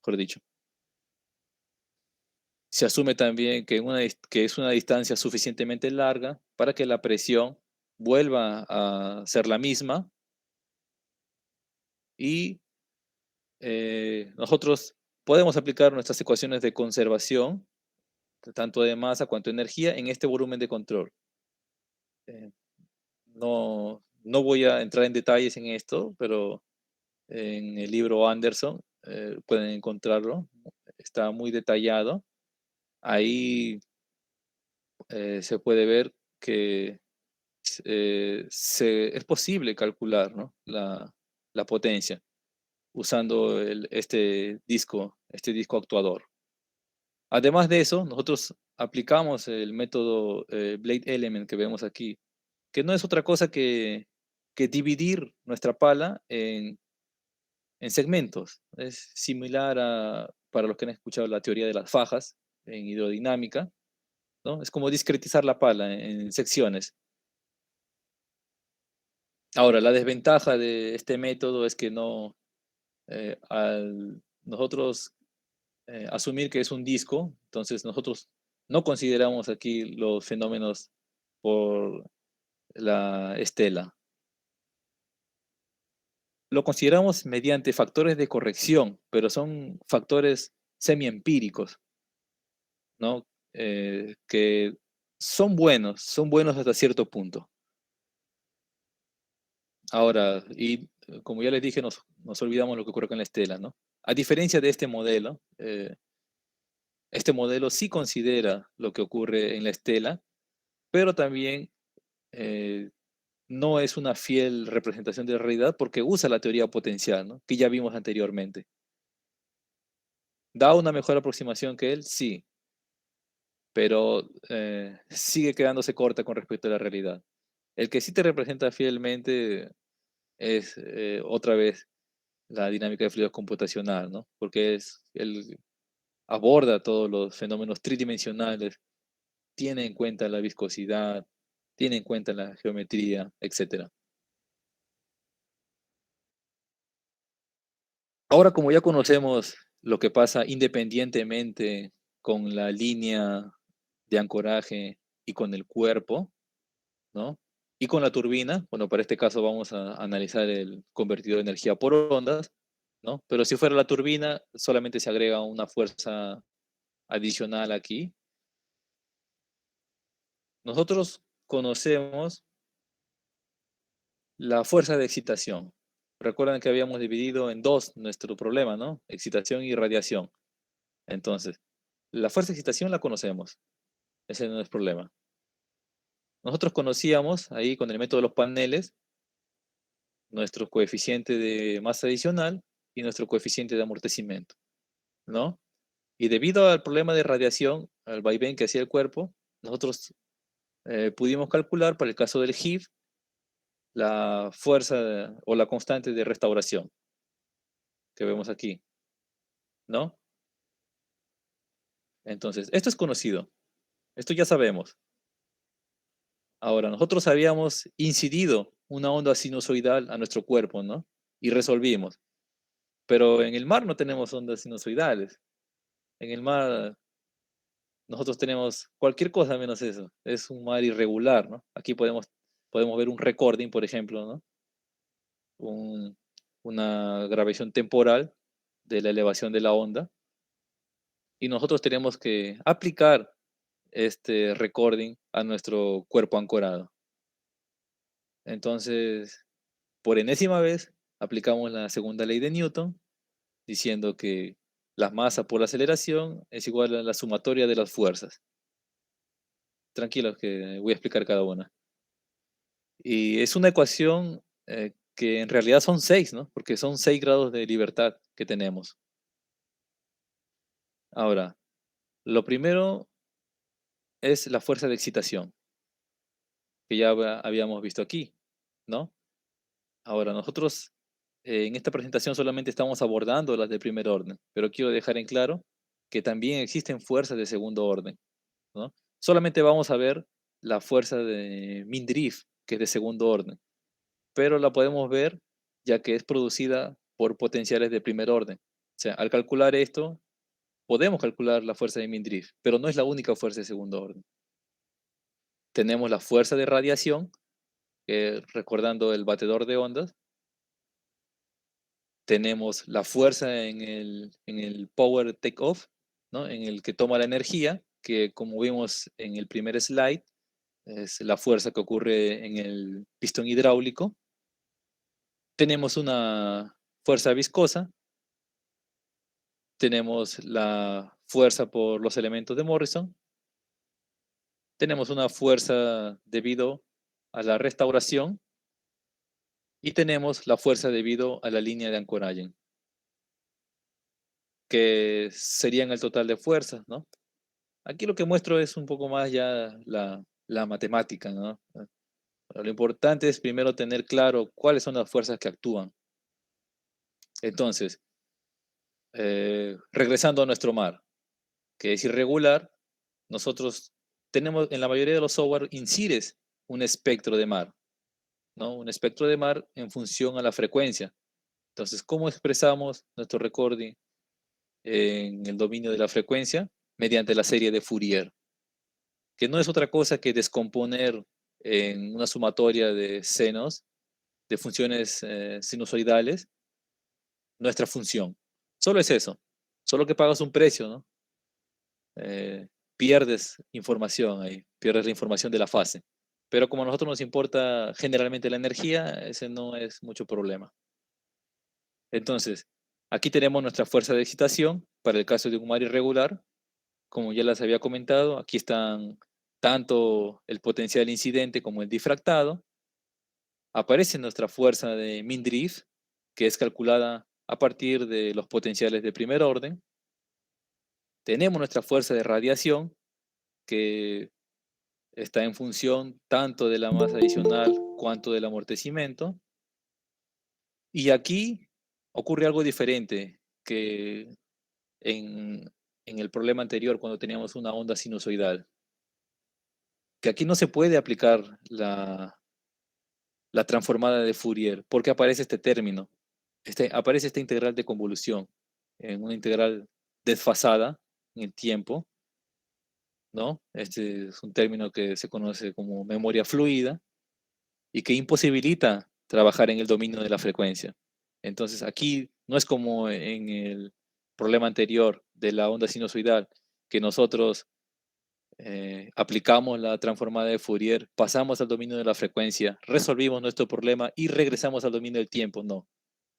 Speaker 2: Mejor dicho. Se asume también que es una distancia suficientemente larga para que la presión vuelva a ser la misma y nosotros podemos aplicar nuestras ecuaciones de conservación, tanto de masa cuanto de energía, en este volumen de control. Eh, no voy a entrar en detalles en esto, pero en el libro Anderson pueden encontrarlo. Está muy detallado. Ahí se puede ver que es posible calcular, ¿no? la potencia usando este disco actuador. Además de eso, nosotros aplicamos el método Blade Element que vemos aquí, que no es otra cosa que dividir nuestra pala en segmentos. Es similar para los que han escuchado la teoría de las fajas en hidrodinámica, ¿no? Es como discretizar la pala en secciones. Ahora, la desventaja de este método es que al nosotros asumir que es un disco, entonces nosotros no consideramos aquí los fenómenos por la estela. Lo consideramos mediante factores de corrección, pero son factores semiempíricos, ¿no? Que son buenos hasta cierto punto. Ahora, como ya les dije, nos olvidamos lo que ocurre con la estela, ¿no? A diferencia de este modelo sí considera lo que ocurre en la estela, pero también eh, no es una fiel representación de la realidad porque usa la teoría potencial, ¿no? Que ya vimos anteriormente. ¿Da una mejor aproximación que él? Sí, pero sigue quedándose corta con respecto a la realidad. El que sí te representa fielmente es otra vez la dinámica de fluidos computacional, ¿no? Porque él aborda todos los fenómenos tridimensionales, tiene en cuenta la viscosidad, tiene en cuenta la geometría, etc. Ahora, como ya conocemos lo que pasa independientemente con la línea de ancoraje y con el cuerpo, ¿no? Y con la turbina, bueno, para este caso vamos a analizar el convertidor de energía por ondas, ¿no? Pero si fuera la turbina, solamente se agrega una fuerza adicional aquí. Nosotros conocemos la fuerza de excitación. Recuerdan que habíamos dividido en dos nuestro problema, ¿no? Excitación y radiación. Entonces, la fuerza de excitación la conocemos. Ese no es problema. Nosotros conocíamos ahí con el método de los paneles nuestro coeficiente de masa adicional y nuestro coeficiente de amortecimiento, ¿no? Y debido al problema de radiación, al vaivén que hacía el cuerpo, nosotros pudimos calcular para el caso del HIV la fuerza o la constante de restauración que vemos aquí, ¿no? Entonces, esto es conocido, esto ya sabemos. Ahora, nosotros habíamos incidido una onda sinusoidal a nuestro cuerpo, ¿no? Y resolvimos. Pero en el mar no tenemos ondas sinusoidales. En el mar nosotros tenemos cualquier cosa menos eso. Es un mar irregular, ¿no? Aquí podemos ver un recording, por ejemplo, ¿no? Un- una grabación temporal de la elevación de la onda. Y nosotros tenemos que aplicar este recording a nuestro cuerpo ancorado. Entonces, por enésima vez, aplicamos la segunda ley de Newton, diciendo que la masa por la aceleración es igual a la sumatoria de las fuerzas. Tranquilos que voy a explicar cada una. Y es una ecuación que en realidad son 6, ¿no? Porque son 6 grados de libertad que tenemos. Ahora, lo primero es la fuerza de excitación, que ya habíamos visto aquí, ¿no? Ahora, nosotros en esta presentación solamente estamos abordando las de primer orden, pero quiero dejar en claro que también existen fuerzas de segundo orden, ¿no? Solamente vamos a ver la fuerza de Mindriff, que es de segundo orden, pero la podemos ver ya que es producida por potenciales de primer orden. O sea, al calcular esto, podemos calcular la fuerza de Mindriff, pero no es la única fuerza de segundo orden. Tenemos la fuerza de radiación, recordando el batedor de ondas, tenemos la fuerza en el power take-off, ¿no? En el que toma la energía, que como vimos en el primer slide, es la fuerza que ocurre en el pistón hidráulico. Tenemos una fuerza viscosa, tenemos la fuerza por los elementos de Morrison, tenemos una fuerza debido a la restauración y tenemos la fuerza debido a la línea de ancoraje, que serían el total de fuerzas, ¿no? Aquí lo que muestro es un poco más ya la matemática, ¿no? Lo importante es primero tener claro cuáles son las fuerzas que actúan. Entonces, regresando a nuestro mar, que es irregular, nosotros tenemos en la mayoría de los software incides un espectro de mar, ¿no? Un espectro de mar en función a la frecuencia. Entonces, ¿cómo expresamos nuestro recording en el dominio de la frecuencia? Mediante la serie de Fourier, que no es otra cosa que descomponer en una sumatoria de senos, de funciones sinusoidales, nuestra función. Solo es eso. Solo que pagas un precio, ¿no? Pierdes información ahí, pierdes la información de la fase. Pero como a nosotros nos importa generalmente la energía, ese no es mucho problema. Entonces, aquí tenemos nuestra fuerza de excitación para el caso de un mar irregular. Como ya les había comentado, aquí están tanto el potencial incidente como el difractado. Aparece nuestra fuerza de Mindriff, que es calculada a partir de los potenciales de primer orden. Tenemos nuestra fuerza de radiación, que está en función tanto de la masa adicional cuanto del amortecimiento. Y aquí ocurre algo diferente que en el problema anterior cuando teníamos una onda sinusoidal, que aquí no se puede aplicar la transformada de Fourier porque aparece este término, aparece esta integral de convolución, en una integral desfasada en el tiempo, ¿no? Este es un término que se conoce como memoria fluida y que imposibilita trabajar en el dominio de la frecuencia. Entonces aquí no es como en el problema anterior de la onda sinusoidal, que nosotros aplicamos la transformada de Fourier, pasamos al dominio de la frecuencia, resolvimos nuestro problema y regresamos al dominio del tiempo. No.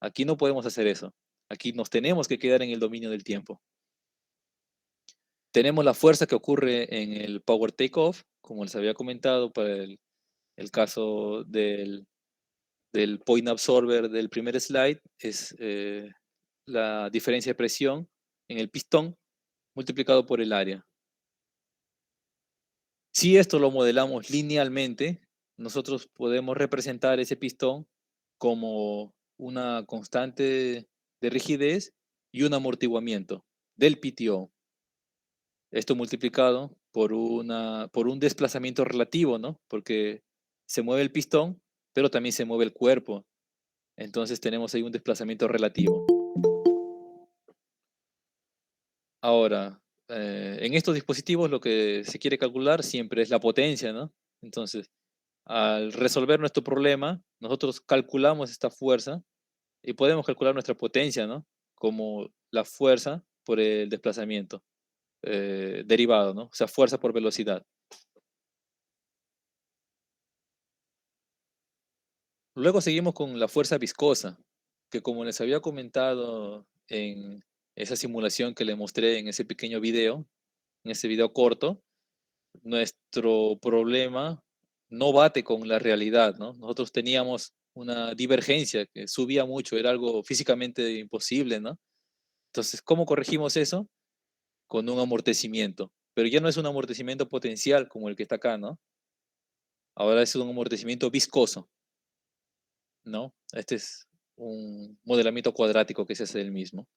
Speaker 2: Aquí no podemos hacer eso. Aquí nos tenemos que quedar en el dominio del tiempo. Tenemos la fuerza que ocurre en el power takeoff, como les había comentado para el caso del point absorber del primer slide, es la diferencia de presión en el pistón multiplicado por el área. Si esto lo modelamos linealmente, nosotros podemos representar ese pistón como una constante de rigidez y un amortiguamiento del PTO. Esto multiplicado por un desplazamiento relativo, ¿no? Porque se mueve el pistón, pero también se mueve el cuerpo. Entonces tenemos ahí un desplazamiento relativo. Ahora, en estos dispositivos lo que se quiere calcular siempre es la potencia, ¿no? Entonces, al resolver nuestro problema, nosotros calculamos esta fuerza y podemos calcular nuestra potencia, ¿no? Como la fuerza por el desplazamiento derivado, ¿no? O sea, fuerza por velocidad. Luego seguimos con la fuerza viscosa, que como les había comentado en esa simulación que les mostré en ese pequeño video, en ese video corto, nuestro problema no bate con la realidad, ¿no? Nosotros teníamos una divergencia que subía mucho, era algo físicamente imposible, ¿no? Entonces, ¿cómo corregimos eso? Con un amortecimiento, pero ya no es un amortecimiento potencial como el que está acá, ¿no? Ahora es un amortecimiento viscoso, ¿no? Este es un modelamiento cuadrático que se hace del mismo.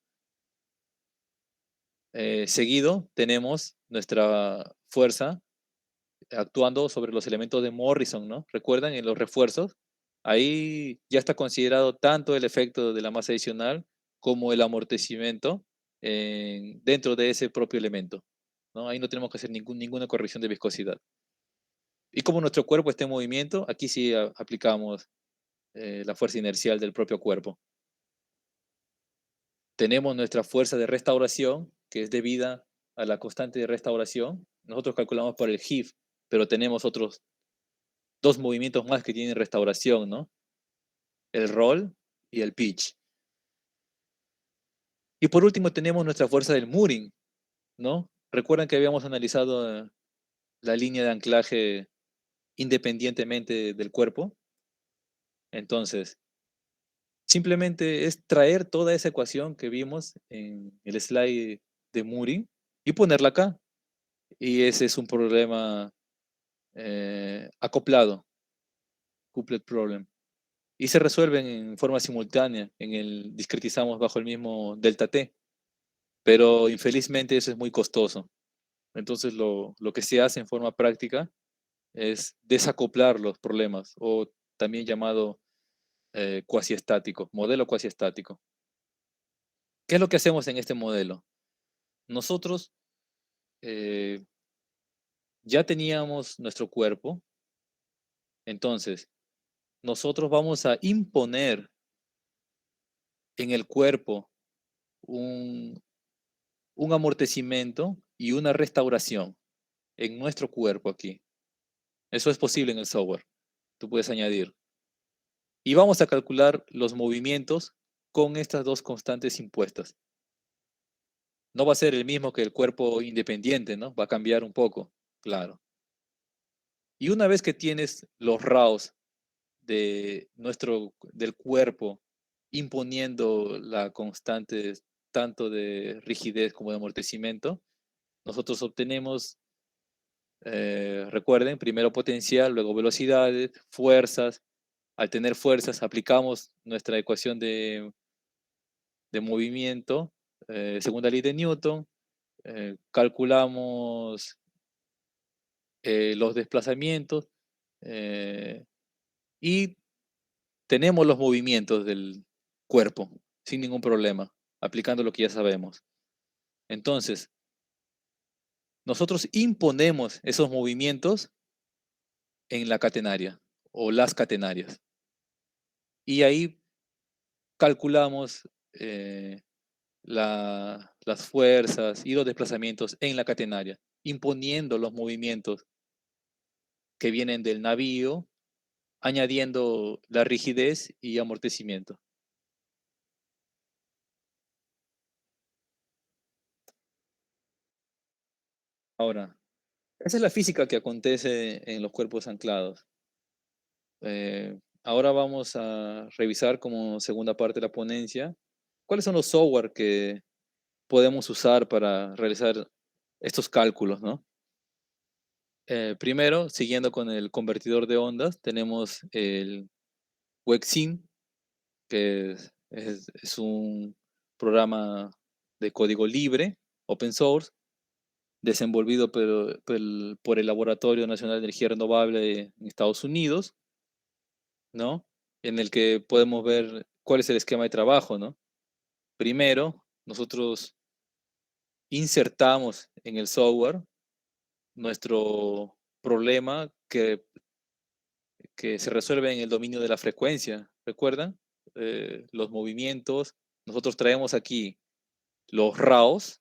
Speaker 2: Seguido tenemos nuestra fuerza actuando sobre los elementos de Morrison, ¿no? ¿Recuerdan en los refuerzos? Ahí ya está considerado tanto el efecto de la masa adicional como el amortecimiento dentro de ese propio elemento, ¿no? Ahí no tenemos que hacer ninguna corrección de viscosidad. Y como nuestro cuerpo está en movimiento, aquí sí aplicamos la fuerza inercial del propio cuerpo. Tenemos nuestra fuerza de restauración, que es debida a la constante de restauración. Nosotros calculamos por el HIF, pero tenemos otros dos movimientos más que tienen restauración, ¿no? El roll y el pitch. Y por último tenemos nuestra fuerza del mooring, ¿no? Recuerdan que habíamos analizado la línea de anclaje independientemente del cuerpo. Entonces, simplemente es traer toda esa ecuación que vimos en el slide de mooring y ponerla acá. Y ese es un problema acoplado, couplet problem. Y se resuelven en forma simultánea. Discretizamos bajo el mismo delta T. Pero infelizmente eso es muy costoso. Entonces lo que se hace en forma práctica es desacoplar los problemas, o también llamado cuasiestático, modelo cuasiestático. ¿Qué es lo que hacemos en este modelo? Nosotros eh, ya teníamos nuestro cuerpo, entonces nosotros vamos a imponer en el cuerpo un, un amortecimiento y una restauración en nuestro cuerpo aquí. Eso es posible en el software. Tú puedes añadir. Y vamos a calcular los movimientos con estas dos constantes impuestas. No va a ser el mismo que el cuerpo independiente, ¿no? Va a cambiar un poco, claro. Y una vez que tienes los RAOs del cuerpo imponiendo la constante tanto de rigidez como de amortecimiento, nosotros obtenemos, recuerden, primero potencial, luego velocidades, fuerzas. Al tener fuerzas, aplicamos nuestra ecuación de movimiento, segunda ley de Newton, calculamos los desplazamientos eh, y tenemos los movimientos del cuerpo sin ningún problema, aplicando lo que ya sabemos. Entonces, nosotros imponemos esos movimientos en la catenaria o las catenarias. Y ahí calculamos las fuerzas y los desplazamientos en la catenaria, imponiendo los movimientos que vienen del navío, añadiendo la rigidez y amortecimiento. Ahora, esa es la física que acontece en los cuerpos anclados. Ahora vamos a revisar como segunda parte de la ponencia cuáles son los software que podemos usar para realizar estos cálculos, ¿no? Primero, siguiendo con el convertidor de ondas, tenemos el WEXIM, que es un programa de código libre, open source, desenvolvido por el Laboratorio Nacional de Energía Renovable en Estados Unidos, ¿no? En el que podemos ver cuál es el esquema de trabajo, ¿no? Primero, nosotros insertamos en el software nuestro problema que se resuelve en el dominio de la frecuencia. ¿Recuerdan? Los movimientos. Nosotros traemos aquí los RAOs,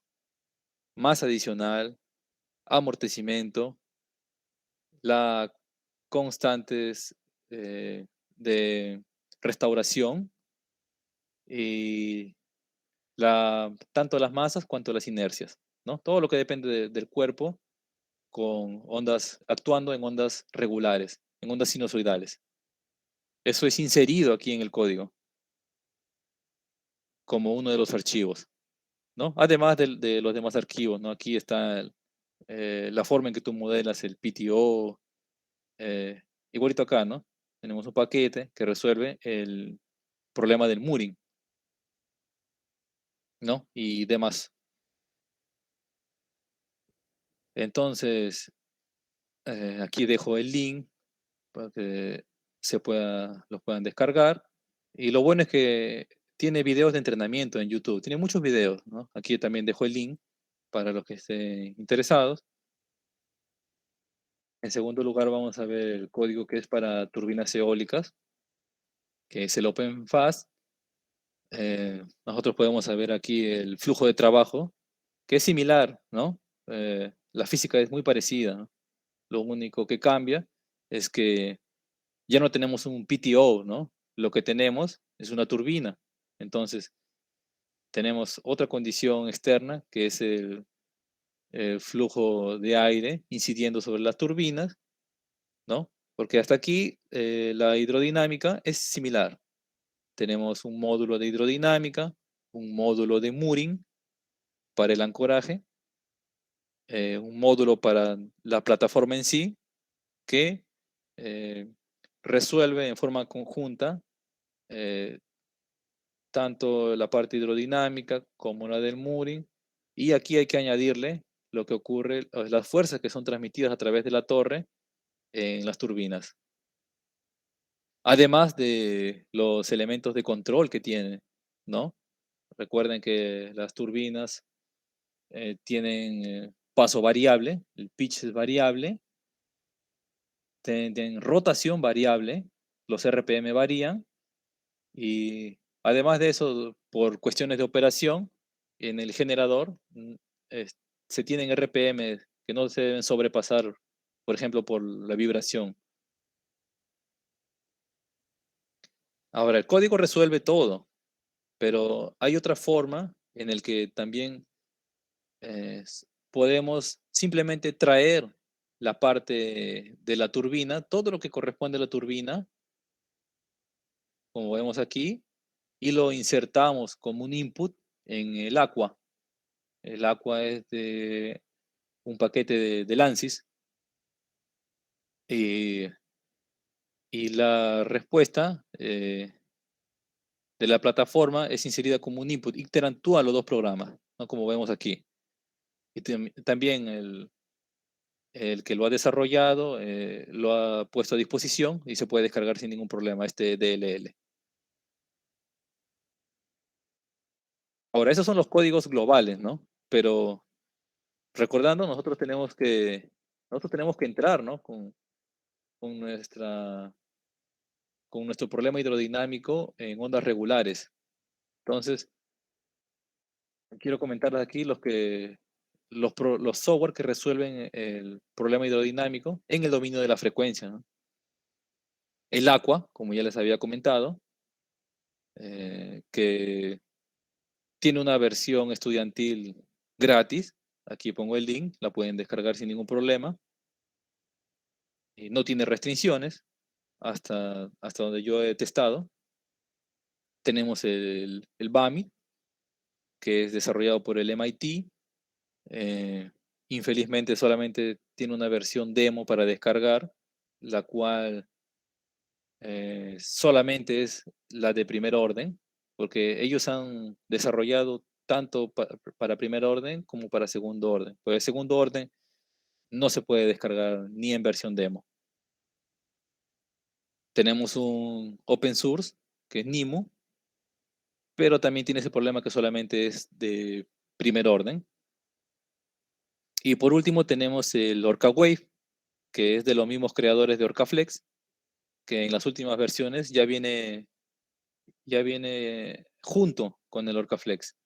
Speaker 2: más adicional, amortecimiento, la constantes de restauración y tanto las masas cuanto las inercias, ¿no? Todo lo que depende del cuerpo con ondas, actuando en ondas regulares, en ondas sinusoidales. Eso es inserido aquí en el código como uno de los archivos, ¿no? Además de los demás archivos, ¿no? Aquí está la forma en que tú modelas el PTO, igualito acá, ¿no? Tenemos un paquete que resuelve el problema del mooring, ¿no? Y demás. Entonces, aquí dejo el link para que los puedan descargar. Y lo bueno es que tiene videos de entrenamiento en YouTube. Tiene muchos videos, ¿no? Aquí también dejo el link para los que estén interesados. En segundo lugar, vamos a ver el código que es para turbinas eólicas, que es el OpenFast. Nosotros podemos ver aquí el flujo de trabajo, que es similar, ¿no? La física es muy parecida, ¿no? Lo único que cambia es que ya no tenemos un PTO, ¿no? Lo que tenemos es una turbina. Entonces, tenemos otra condición externa, que es el flujo de aire incidiendo sobre las turbinas, ¿no? Porque hasta aquí la hidrodinámica es similar. Tenemos un módulo de hidrodinámica, un módulo de mooring para el ancoraje, un módulo para la plataforma en sí, que eh, resuelve en forma conjunta eh, tanto la parte hidrodinámica como la del mooring. Y aquí hay que añadirle lo que ocurre, las fuerzas que son transmitidas a través de la torre en las turbinas. Además de los elementos de control que tiene, ¿no? Recuerden que las turbinas tienen paso variable, el pitch es variable, tienen rotación variable, los RPM varían y además de eso, por cuestiones de operación, en el generador se tienen RPM que no se deben sobrepasar, por ejemplo, por la vibración. Ahora, el código resuelve todo, pero hay otra forma en el que también eh, podemos simplemente traer la parte de la turbina, todo lo que corresponde a la turbina, como vemos aquí, y lo insertamos como un input en el Aqua. El Aqua es de un paquete de ANSYS y, y la respuesta de la plataforma es inserida como un input. Interactúan los dos programas, ¿no? Como vemos aquí. Y también el que lo ha desarrollado lo ha puesto a disposición y se puede descargar sin ningún problema este DLL. Ahora, esos son los códigos globales, ¿no? Pero recordando, nosotros tenemos que entrar, ¿no? Con con nuestro problema hidrodinámico en ondas regulares. Entonces, quiero comentarles aquí los software que resuelven el problema hidrodinámico en el dominio de la frecuencia, ¿no? El Aqua, como ya les había comentado, que tiene una versión estudiantil gratis, Aquí pongo el link, la pueden descargar sin ningún problema. Y no tiene restricciones hasta donde yo he testado. Tenemos el BAMI, que es desarrollado por el MIT. Infelizmente solamente tiene una versión demo para descargar, la cual solamente es la de primer orden, porque ellos han desarrollado tanto para primer orden como para segundo orden. Pues el segundo orden no se puede descargar ni en versión demo. Tenemos un open source, que es NIMU, pero también tiene ese problema que solamente es de primer orden. Y por último tenemos el OrcaWave, que es de los mismos creadores de OrcaFlex, que en las últimas versiones ya viene junto con el OrcaFlex.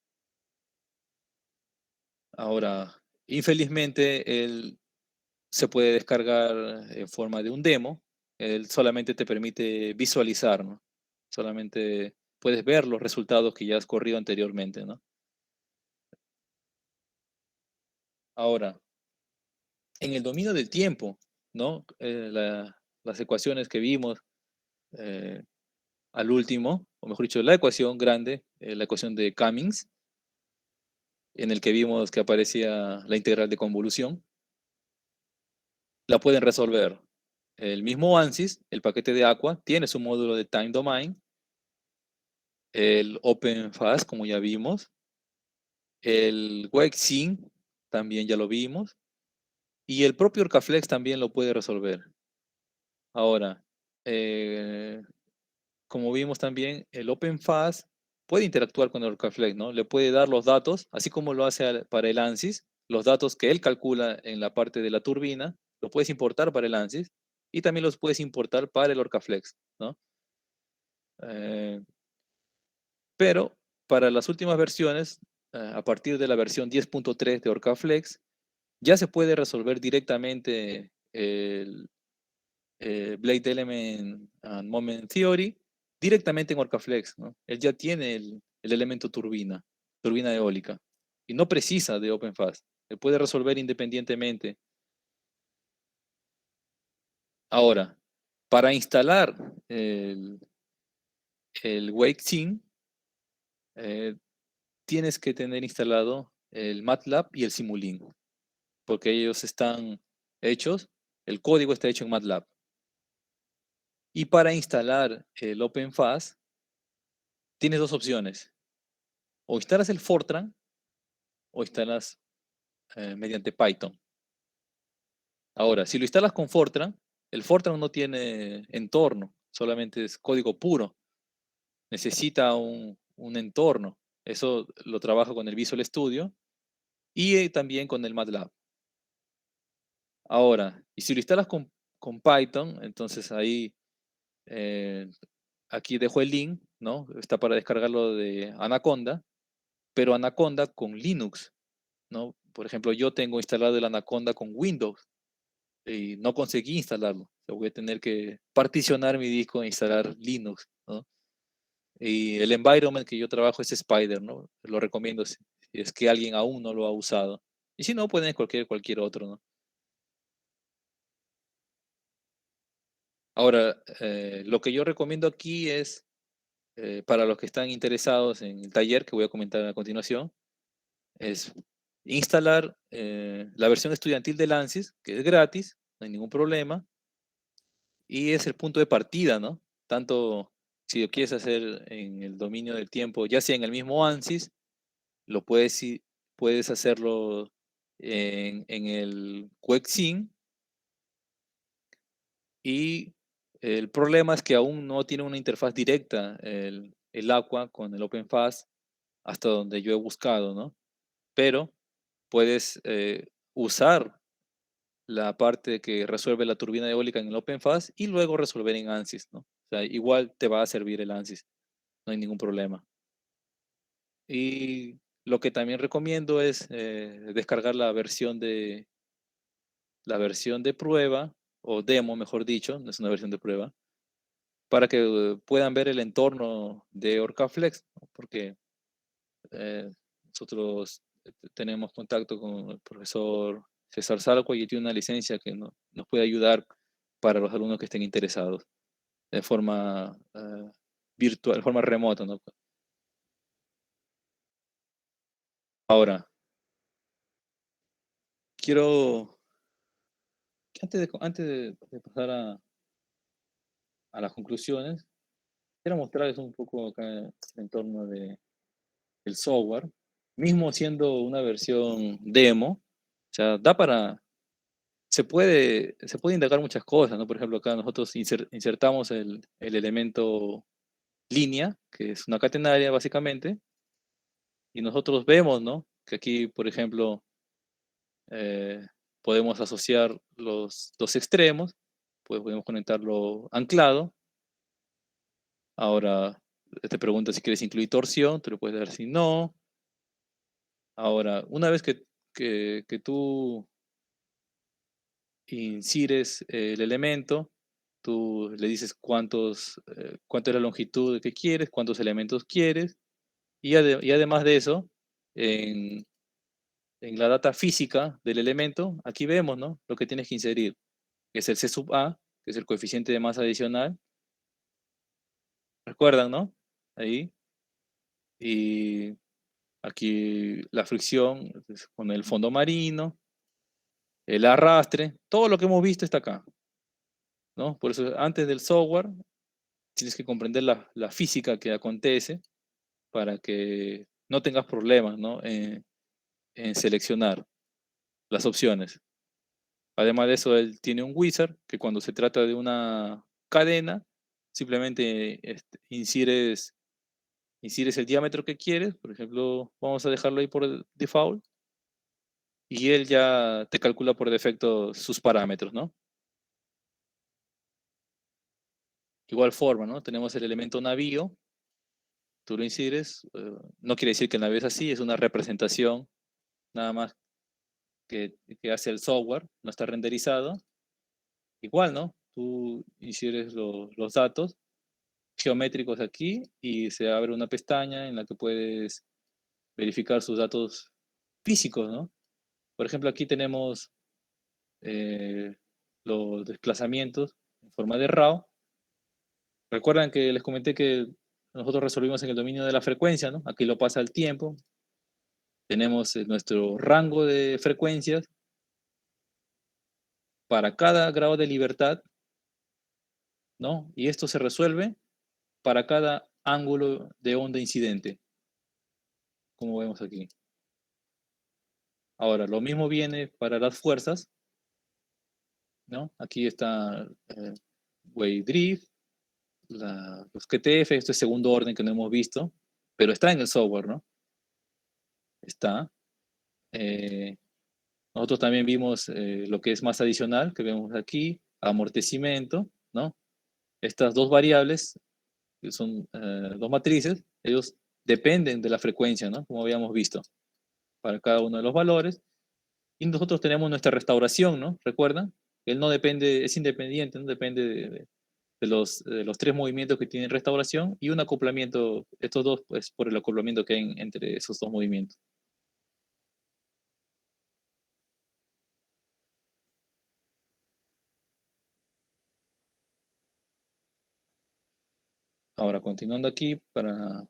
Speaker 2: Ahora, infelizmente, él se puede descargar en forma de un demo. Él solamente te permite visualizar, ¿no? Solamente puedes ver los resultados que ya has corrido anteriormente, ¿no? Ahora, en el dominio del tiempo, ¿no? Las ecuaciones que vimos eh, al último, o mejor dicho, la ecuación grande, la ecuación de Cummings, en el que vimos que aparecía la integral de convolución, la pueden resolver. El mismo ANSYS, el paquete de Aqua, tiene su módulo de Time Domain, el OpenFast, como ya vimos, el WebSync, también ya lo vimos, y el propio Orcaflex también lo puede resolver. Ahora, eh, como vimos también, el OpenFast puede interactuar con el Orcaflex, ¿no? Le puede dar los datos, así como lo hace para el ANSYS, los datos que él calcula en la parte de la turbina, lo puedes importar para el ANSYS y también los puedes importar para el Orcaflex, ¿no? Eh, pero para las últimas versiones, a partir de la versión 10.3 de Orcaflex, ya se puede resolver directamente el Blade Element and Moment Theory directamente en Orcaflex, ¿no? Él ya tiene el elemento turbina eólica, y no precisa de OpenFast. Él puede resolver independientemente. Ahora, para instalar el WakeSync, eh, tienes que tener instalado el MATLAB y el Simulink, porque ellos están hechos, el código está hecho en MATLAB. Y para instalar el OpenFast, tienes dos opciones. O instalas el Fortran o instalas mediante Python. Ahora, si lo instalas con Fortran, el Fortran no tiene entorno, solamente es código puro. Necesita un entorno. Eso lo trabaja con el Visual Studio y también con el MATLAB. Ahora, y si lo instalas con Python, entonces ahí, aquí dejo el link, ¿no? Está para descargarlo de Anaconda, pero Anaconda con Linux, ¿no? Por ejemplo, yo tengo instalado el Anaconda con Windows y no conseguí instalarlo. Voy a tener que particionar mi disco e instalar Linux, ¿no? Y el environment que yo trabajo es Spider, ¿no? Lo recomiendo si es que alguien aún no lo ha usado. Y si no, pueden cualquier otro, ¿no? Ahora, lo que yo recomiendo aquí es, para los que están interesados en el taller que voy a comentar a continuación, es instalar la versión estudiantil de ANSYS, que es gratis, no hay ningún problema, y es el punto de partida, ¿no? Tanto si lo quieres hacer en el dominio del tiempo, ya sea en el mismo ANSYS, lo puedes hacerlo en el QuakeSync, y el problema es que aún no tiene una interfaz directa el Aqua con el OpenFast hasta donde yo he buscado, ¿no? Pero puedes usar la parte que resuelve la turbina eólica en el OpenFast y luego resolver en ANSYS, ¿no? O sea, igual te va a servir el ANSYS, no hay ningún problema. Y lo que también recomiendo es descargar la versión de prueba, o demo, mejor dicho, no es una versión de prueba, para que puedan ver el entorno de OrcaFlex, ¿no? Porque nosotros tenemos contacto con el profesor César Salco y tiene una licencia que nos puede ayudar para los alumnos que estén interesados de forma virtual, de forma remota, ¿no? Ahora, quiero, antes de pasar a las conclusiones, quiero mostrarles un poco acá el entorno del software, mismo siendo una versión demo, o sea, se puede indagar muchas cosas, ¿no? Por ejemplo, acá nosotros insertamos el elemento línea, que es una catenaria básicamente, y nosotros vemos, ¿no? Que aquí, por ejemplo, eh, podemos asociar los dos extremos, pues podemos conectarlo anclado. Ahora te pregunta si quieres incluir torsión, tú le puedes dar si no. Ahora, una vez que tú insires el elemento, tú le dices cuánto es la longitud que quieres, cuántos elementos quieres, y además de eso, en, en la data física del elemento, aquí vemos, ¿no? Lo que tienes que inserir, que es el C sub A, que es el coeficiente de masa adicional. ¿Recuerdan, no? Ahí. Y aquí la fricción pues, con el fondo marino, el arrastre, todo lo que hemos visto está acá, ¿no? Por eso, antes del software, tienes que comprender la física que acontece para que no tengas problemas, ¿no? En seleccionar las opciones. Además de eso, él tiene un wizard que cuando se trata de una cadena, simplemente insires el diámetro que quieres. Por ejemplo, vamos a dejarlo ahí por default. Y él ya te calcula por defecto sus parámetros, ¿no? Igual forma, ¿no? Tenemos el elemento navío, tú lo insires, no quiere decir que el navío es así, es una representación nada más que hace el software, no está renderizado. Igual, ¿no? Tú insires los datos geométricos aquí y se abre una pestaña en la que puedes verificar sus datos físicos, ¿no? Por ejemplo, aquí tenemos los desplazamientos en forma de RAW. Recuerdan que les comenté que nosotros resolvimos en el dominio de la frecuencia, ¿no? Aquí lo pasa el tiempo. Tenemos nuestro rango de frecuencias para cada grado de libertad, ¿no? Y esto se resuelve para cada ángulo de onda incidente, como vemos aquí. Ahora, lo mismo viene para las fuerzas, ¿no? Aquí está Wave Drift, los QTF, esto es segundo orden que no hemos visto, pero está en el software, ¿no? Está. Eh, Nosotros también vimos lo que es masa adicional, que vemos aquí, amortecimiento, ¿no? Estas dos variables, que son dos matrices, ellos dependen de la frecuencia, ¿no? Como habíamos visto, para cada uno de los valores. Y nosotros tenemos nuestra restauración, ¿no? ¿Recuerdan? Él no depende, es independiente, no depende de los tres movimientos que tienen restauración y un acoplamiento, estos dos, pues por el acoplamiento que hay entre esos dos movimientos. Ahora, continuando aquí para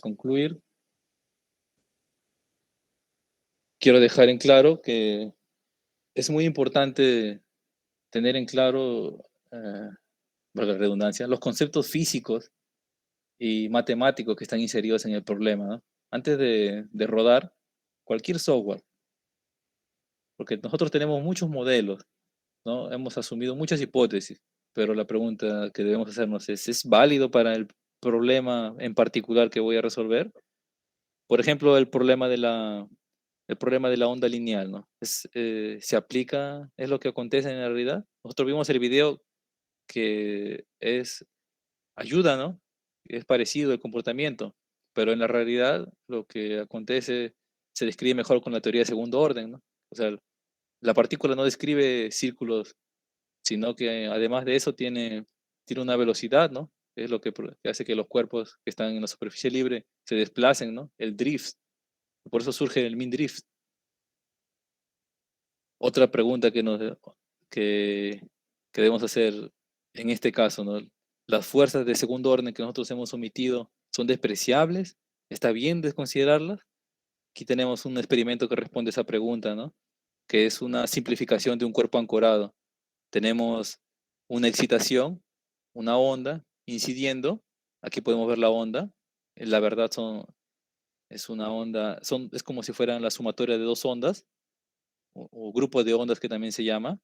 Speaker 2: concluir, quiero dejar en claro que es muy importante tener en claro, valga la redundancia, los conceptos físicos y matemáticos que están inseridos en el problema, ¿no? Antes de rodar cualquier software, porque nosotros tenemos muchos modelos, ¿no? Hemos asumido muchas hipótesis, pero la pregunta que debemos hacernos ¿es válido para el problema en particular que voy a resolver? Por ejemplo, el problema de la onda lineal, ¿no? ¿Se aplica, es lo que acontece en la realidad? Nosotros vimos el video que ayuda, ¿no? Es parecido el comportamiento, pero en la realidad lo que acontece se describe mejor con la teoría de segundo orden, ¿no? O sea, la partícula no describe círculos, sino que además de eso tiene una velocidad, ¿no? Es lo que hace que los cuerpos que están en la superficie libre se desplacen, ¿no? El drift. Por eso surge el MinDrift. Otra pregunta que, que debemos hacer en este caso, ¿no? ¿Las fuerzas de segundo orden que nosotros hemos omitido son despreciables? ¿Está bien desconsiderarlas? Aquí tenemos un experimento que responde a esa pregunta, ¿no? Que es una simplificación de un cuerpo ancorado. Tenemos una excitación, una onda incidiendo. Aquí podemos ver la onda. La verdad es una onda, es como si fueran la sumatoria de dos ondas, o grupo de ondas que también se llama,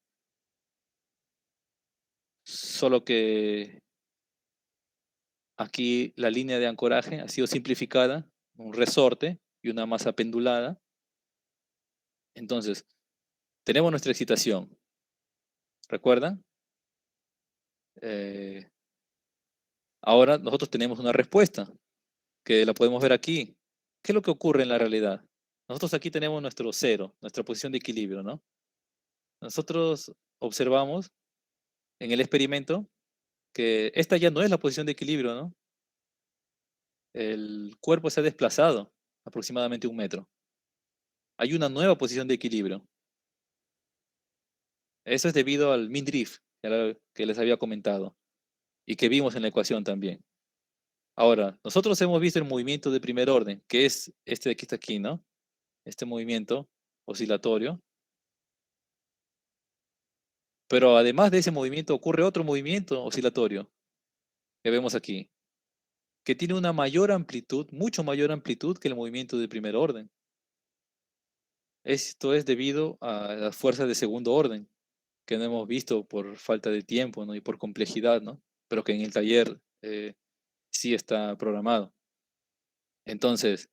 Speaker 2: solo que aquí la línea de ancoraje ha sido simplificada, un resorte y una masa pendulada. Entonces, tenemos nuestra excitación, ¿recuerdan? Eh, Ahora nosotros tenemos una respuesta, que la podemos ver aquí. ¿Qué es lo que ocurre en la realidad? Nosotros aquí tenemos nuestro cero, nuestra posición de equilibrio, ¿no? Nosotros observamos en el experimento que esta ya no es la posición de equilibrio, ¿no? El cuerpo se ha desplazado aproximadamente 1 metro. Hay una nueva posición de equilibrio. Eso es debido al mean drift que les había comentado y que vimos en la ecuación también. Ahora, nosotros hemos visto el movimiento de primer orden, que es este de aquí está aquí, ¿no? Este movimiento oscilatorio. Pero además de ese movimiento ocurre otro movimiento oscilatorio que vemos aquí, que tiene una mayor amplitud, mucho mayor amplitud que el movimiento de primer orden. Esto es debido a las fuerzas de segundo orden, que no hemos visto por falta de tiempo, ¿no? Y por complejidad, ¿no? Pero que en el taller sí está programado. Entonces,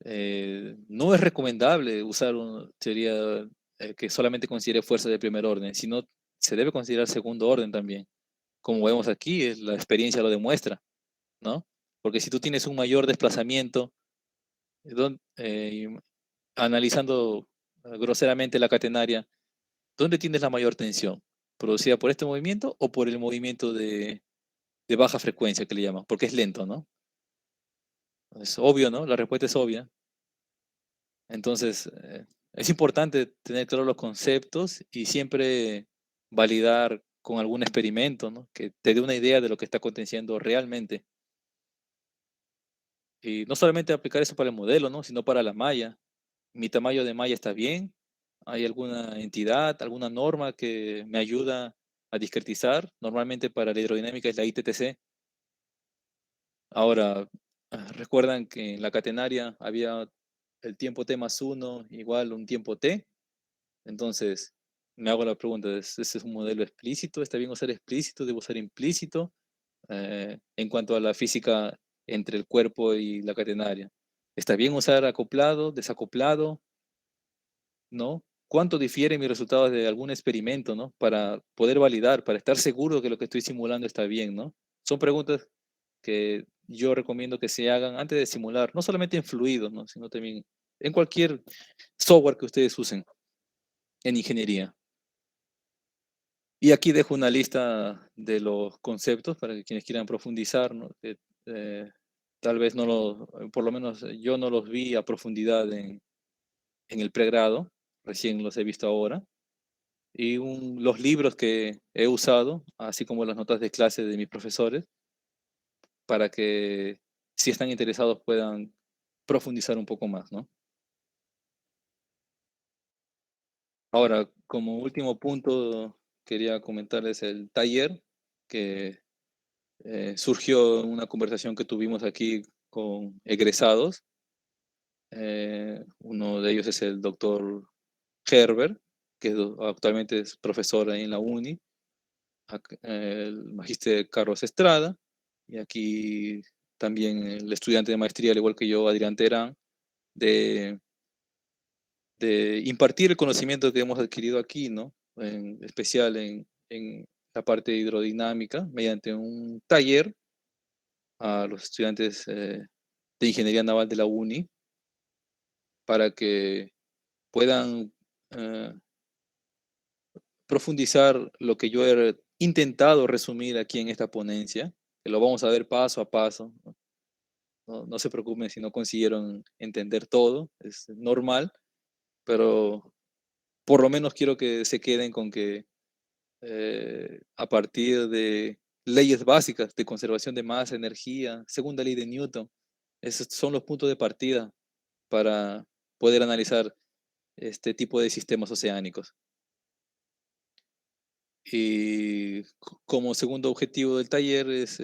Speaker 2: no es recomendable usar una teoría que solamente considere fuerzas de primer orden, sino se debe considerar segundo orden también. Como vemos aquí, la experiencia lo demuestra, ¿no? Porque si tú tienes un mayor desplazamiento, analizando groseramente la catenaria, ¿dónde tienes la mayor tensión? ¿Producida por este movimiento o por el movimiento de baja frecuencia que le llaman? Porque es lento, ¿no? Es obvio, ¿no? La respuesta es obvia. Entonces, es importante tener claros los conceptos y siempre validar con algún experimento, ¿no? Que te dé una idea de lo que está aconteciendo realmente. Y no solamente aplicar eso para el modelo, ¿no? Sino para la malla. Mi tamaño de malla está bien. ¿Hay alguna entidad, alguna norma que me ayuda a discretizar? Normalmente para la hidrodinámica es la ITTC. Ahora, recuerdan que en la catenaria había el tiempo t más 1 igual un tiempo t. Entonces, me hago la pregunta, ¿ese es un modelo explícito? ¿Está bien usar explícito? ¿Debo usar implícito? En cuanto a la física entre el cuerpo y la catenaria. ¿Está bien usar acoplado, desacoplado? ¿No? ¿Cuánto difieren mis resultados de algún experimento, ¿no? Para poder validar, para estar seguro que lo que estoy simulando está bien, ¿no? Son preguntas que yo recomiendo que se hagan antes de simular, no solamente en fluidos, ¿no? Sino también en cualquier software que ustedes usen en ingeniería. Y aquí dejo una lista de los conceptos para que quienes quieran profundizar, ¿no? Tal vez por lo menos yo no los vi a profundidad en el pregrado, recién los he visto ahora. Y los libros que he usado, así como las notas de clase de mis profesores, para que si están interesados puedan profundizar un poco más, ¿no? Ahora, como último punto, quería comentarles el taller que surgió en una conversación que tuvimos aquí con egresados. Uno de ellos es el doctor Herbert, que actualmente es profesor ahí en la UNI, el magíster Carlos Estrada, y aquí también el estudiante de maestría, al igual que yo, Adrián Terán, de, de impartir el conocimiento que hemos adquirido aquí, ¿no? En especial en la parte hidrodinámica, mediante un taller a los estudiantes de ingeniería naval de la UNI, para que puedan profundizar lo que yo he intentado resumir aquí en esta ponencia, que lo vamos a ver paso a paso, ¿no? no se preocupen si no consiguieron entender todo, es normal, pero por lo menos quiero que se queden con que a partir de leyes básicas de conservación de masa, energía, segunda ley de Newton, esos son los puntos de partida para poder analizar este tipo de sistemas oceánicos. Y como segundo objetivo del taller es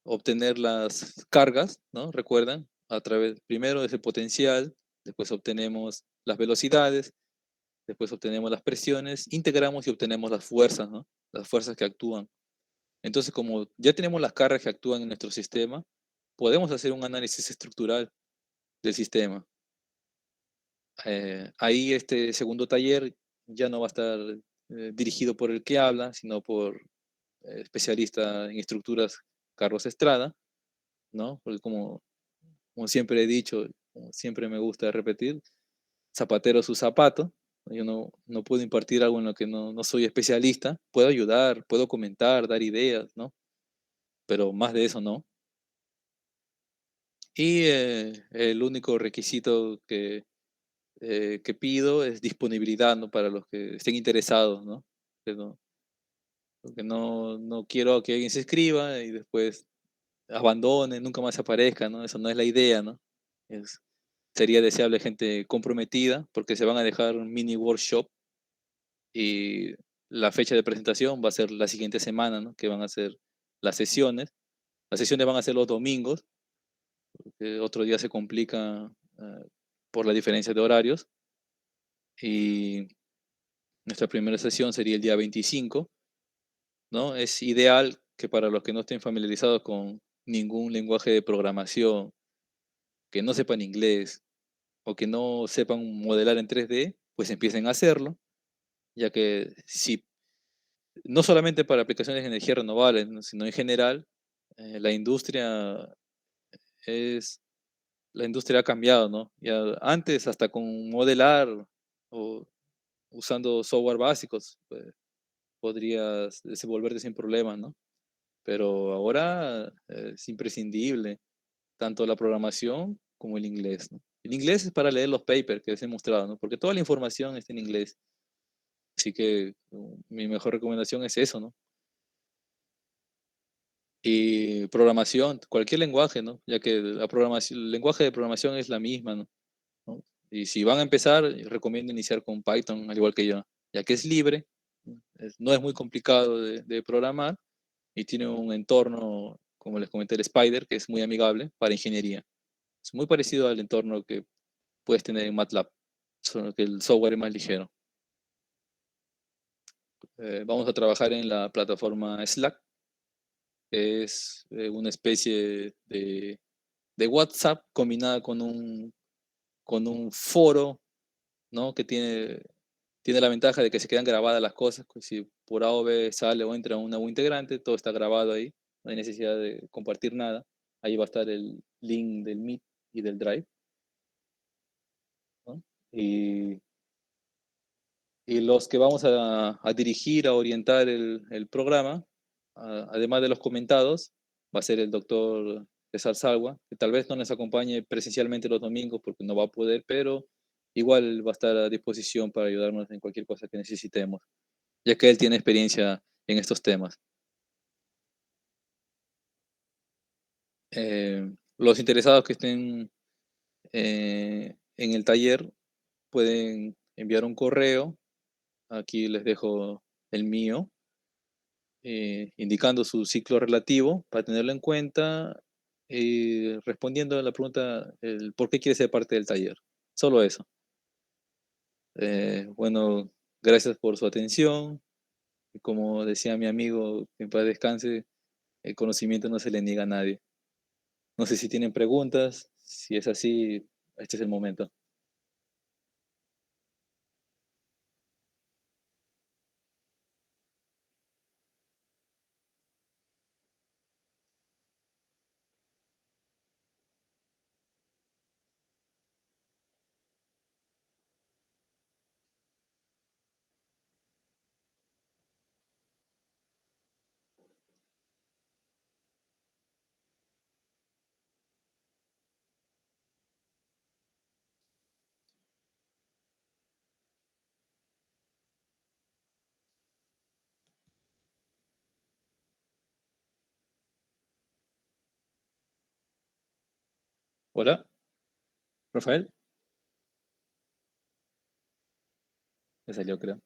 Speaker 2: obtener las cargas, ¿no? Recuerdan, a través, primero es el potencial, después obtenemos las velocidades, después obtenemos las presiones, integramos y obtenemos las fuerzas, ¿no? Las fuerzas que actúan. Entonces, como ya tenemos las cargas que actúan en nuestro sistema, podemos hacer un análisis estructural del sistema. Ahí este segundo taller ya no va a estar dirigido por el que habla, sino por especialista en estructuras Carlos Estrada, ¿no? Porque como siempre he dicho, como siempre me gusta repetir, zapatero a su zapato. Yo no puedo impartir algo en lo que no soy especialista. Puedo ayudar, puedo comentar, dar ideas, ¿no? Pero más de eso no. Y el único requisito que pido es disponibilidad, ¿no? Para los que estén interesados, ¿no? Que no, porque no quiero que alguien se inscriba y después abandone, nunca más aparezca, ¿no? Eso no es la idea, ¿no? Es, sería deseable gente comprometida porque se van a dejar un mini workshop y la fecha de presentación va a ser la siguiente semana, ¿no? Que van a ser las sesiones. Las sesiones van a ser los domingos, porque otro día se complica por la diferencia de horarios. Y nuestra primera sesión sería el día 25, ¿no? Es ideal que para los que no estén familiarizados con ningún lenguaje de programación, que no sepan inglés o que no sepan modelar en 3D, pues empiecen a hacerlo, ya que si no solamente para aplicaciones de energía renovables, ¿no? Sino en general, la industria es, la industria ha cambiado, ¿no? Ya antes hasta con modelar o usando software básicos, pues, podrías desenvolverte sin problemas, ¿no? Pero ahora es imprescindible tanto la programación como el inglés, ¿no? El inglés es para leer los papers que les he mostrado, ¿no? Porque toda la información está en inglés. Así que mi mejor recomendación es eso, ¿no? Y programación, cualquier lenguaje, ¿no? Ya que la programación, el lenguaje de programación es la misma, ¿no? ¿No? Y si van a empezar, recomiendo iniciar con Python, al igual que yo, ya que es libre, ¿no? No es muy complicado de programar y tiene un entorno, como les comenté, el Spider, que es muy amigable para ingeniería. Es muy parecido al entorno que puedes tener en MATLAB, solo que el software es más ligero. Vamos a trabajar en la plataforma Slack, que es una especie de WhatsApp combinada con un foro, ¿no? Que tiene la ventaja de que se quedan grabadas las cosas. Pues si por A o B sale o entra un nuevo integrante, todo está grabado ahí. No hay necesidad de compartir nada. Ahí va a estar el link del Meet y del Drive, ¿no? Y los que vamos a dirigir, a orientar el programa, además de los comentados, va a ser el doctor César Salwa, que tal vez no nos acompañe presencialmente los domingos porque no va a poder, pero igual va a estar a disposición para ayudarnos en cualquier cosa que necesitemos, ya que él tiene experiencia en estos temas. Los interesados que estén en el taller pueden enviar un correo. Aquí les dejo el mío, indicando su ciclo relativo para tenerlo en cuenta y respondiendo a la pregunta, el por qué quiere ser parte del taller. Solo eso. Bueno, gracias por su atención. Como decía mi amigo, que en paz descanse, el conocimiento no se le niega a nadie. No sé si tienen preguntas, si es así, este es el momento. Hola, Rafael. Ya salió, creo.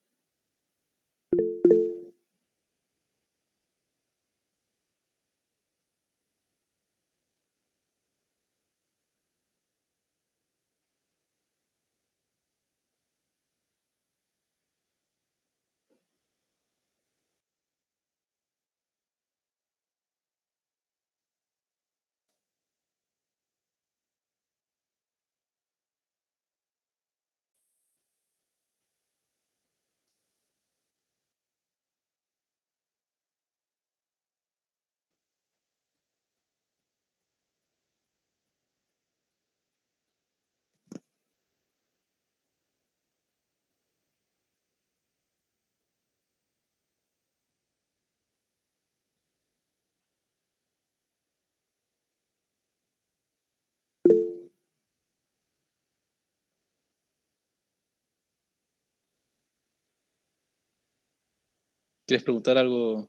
Speaker 2: ¿Quieres preguntar algo,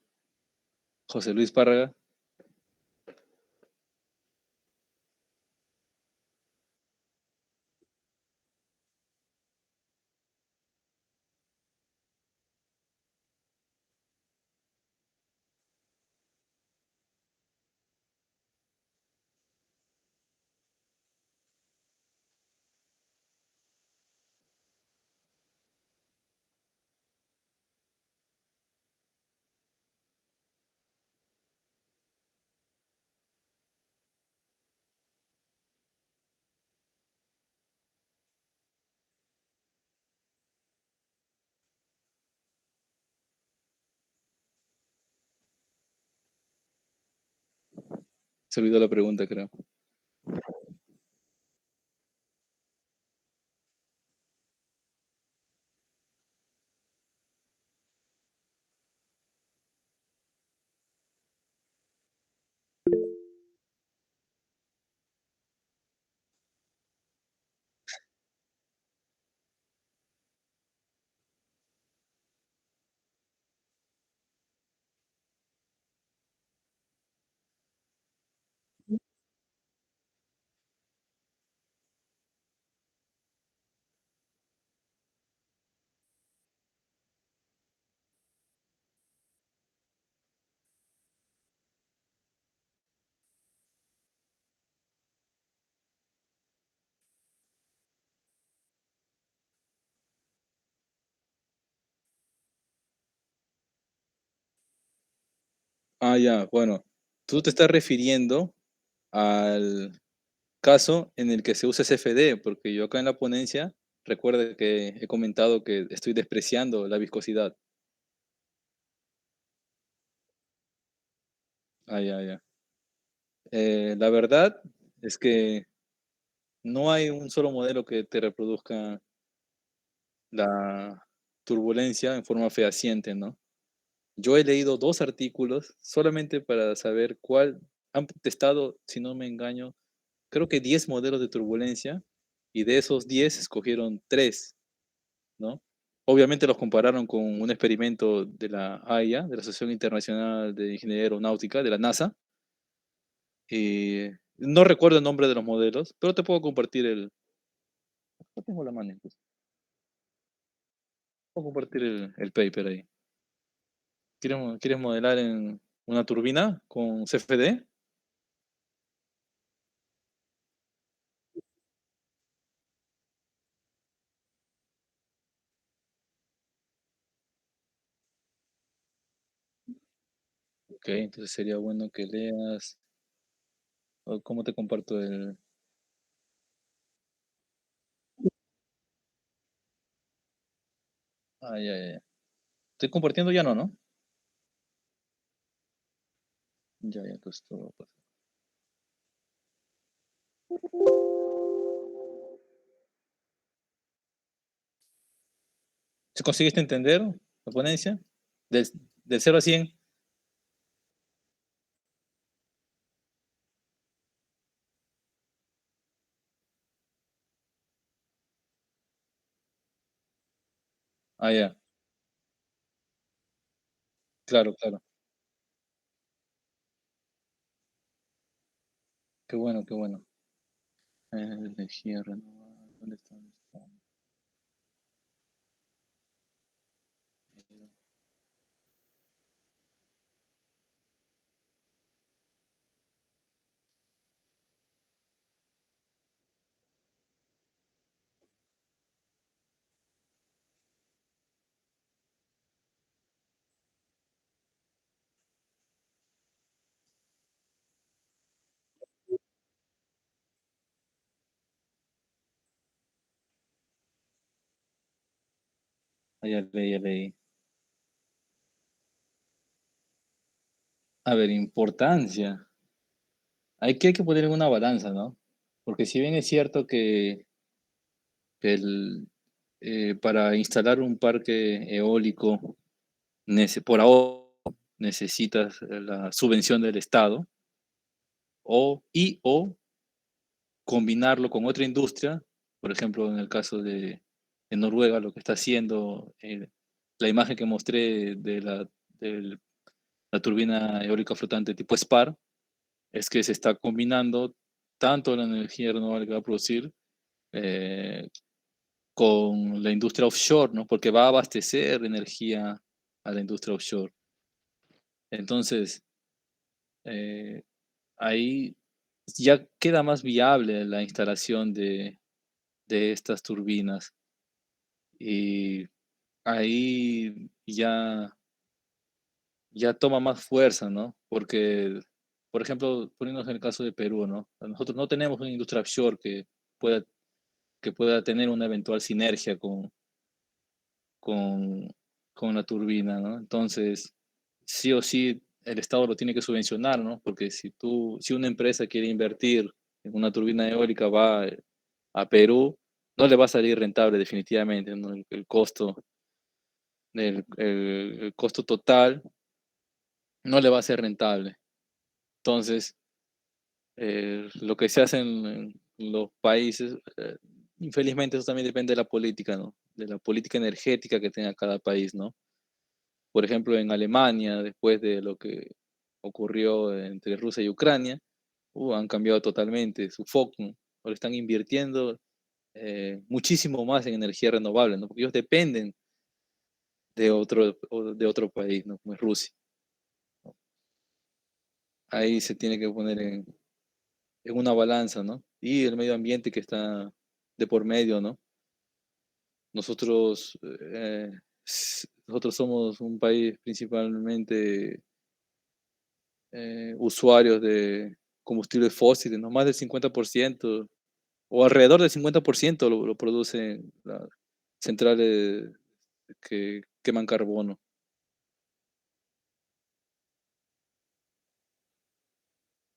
Speaker 2: José Luis Párraga? Se olvidó la pregunta, creo. Ah, ya, bueno. Tú te estás refiriendo al caso en el que se usa CFD, porque yo acá en la ponencia, recuerda que he comentado que estoy despreciando la viscosidad. Ah, ya, ya. La verdad es que no hay un solo modelo que te reproduzca la turbulencia en forma fehaciente, ¿no? Yo he leído dos artículos solamente para saber cuál, han testado, si no me engaño, creo que 10 modelos de turbulencia y de esos 10 escogieron 3, ¿no? Obviamente los compararon con un experimento de la AIA, de la Asociación Internacional de Ingeniería Aeronáutica, de la NASA, y no recuerdo el nombre de los modelos, pero te puedo compartir no tengo la mano, incluso. Puedo compartir el paper ahí. ¿Quieres modelar en una turbina con CFD? Ok, entonces sería bueno que leas. O ¿cómo te comparto el...? Ah, ya, ya, ya. Estoy compartiendo ya, ¿no? Ya, ya, pues todo. Pues. ¿Se conseguiste entender la ponencia? Del, del 0 a 100. Ah, ya. Claro, claro. Qué bueno, qué bueno. Energía renovable. ¿Dónde está? ¿Dónde está? Ya leí, ya leí. A ver, importancia. Hay que poner en una balanza, ¿no? Porque si bien es cierto que para instalar un parque eólico, por ahora necesitas la subvención del Estado o combinarlo con otra industria, por ejemplo, en el caso de Noruega, lo que está haciendo, la imagen que mostré de la turbina eólica flotante tipo SPAR, es que se está combinando tanto la energía renovable que va a producir eh, con la industria offshore, ¿no? Porque va a abastecer energía a la industria offshore. Entonces, eh, ahí ya queda más viable la instalación de estas turbinas y ahí ya toma más fuerza, ¿no? Porque, por ejemplo, poniéndonos en el caso de Perú, ¿no? Nosotros no tenemos una industria offshore pueda, que pueda tener una eventual sinergia con, con la turbina, ¿no? Entonces, sí o sí, el Estado lo tiene que subvencionar, ¿no? Porque si una empresa quiere invertir en una turbina eólica, va a Perú, no le va a salir rentable definitivamente, ¿no? El costo total no le va a ser rentable. Entonces, lo que se hace en los países, infelizmente eso también depende de la política, ¿no? De la política energética que tenga cada país, ¿no? Por ejemplo, en Alemania, después de lo que ocurrió entre Rusia y Ucrania, han cambiado totalmente su foco, ¿no? Ahora están invirtiendo muchísimo más en energía renovable, ¿no? Porque ellos dependen de otro país, ¿no? Como es Rusia. Ahí se tiene que poner en una balanza, ¿no? Y el medio ambiente que está de por medio, ¿no? Nosotros, nosotros somos un país principalmente usuarios de combustibles fósiles, ¿no? Más del 50% o alrededor del 50% lo producen las centrales que queman carbono.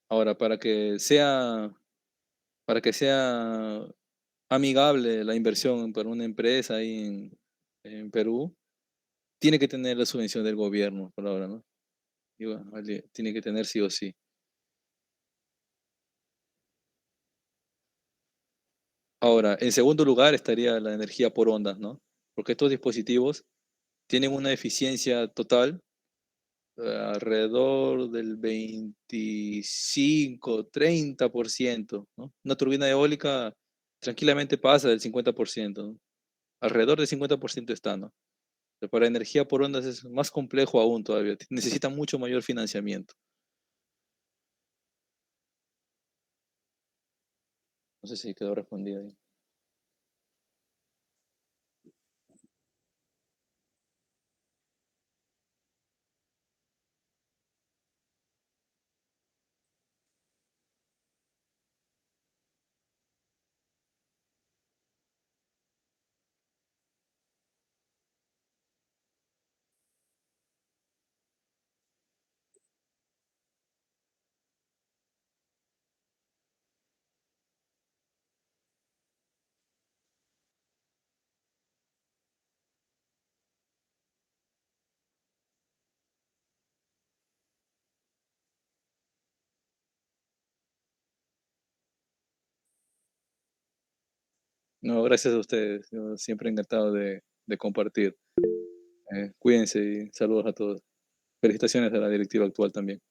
Speaker 2: Ahora, para que sea amigable la inversión para una empresa ahí en Perú, tiene que tener la subvención del gobierno por ahora, ¿no? Y bueno, tiene que tener sí o sí. Ahora, en segundo lugar estaría la energía por ondas, ¿no? Porque estos dispositivos tienen una eficiencia total alrededor del 25-30%, ¿no? Una turbina eólica tranquilamente pasa del 50%, ¿no? Alrededor del 50% está, ¿no? Pero para energía por ondas es más complejo aún todavía, necesita mucho mayor financiamiento. No sé si quedó respondido ahí. No, gracias a ustedes. Yo siempre encantado de compartir. Cuídense y saludos a todos. Felicitaciones a la directiva actual también.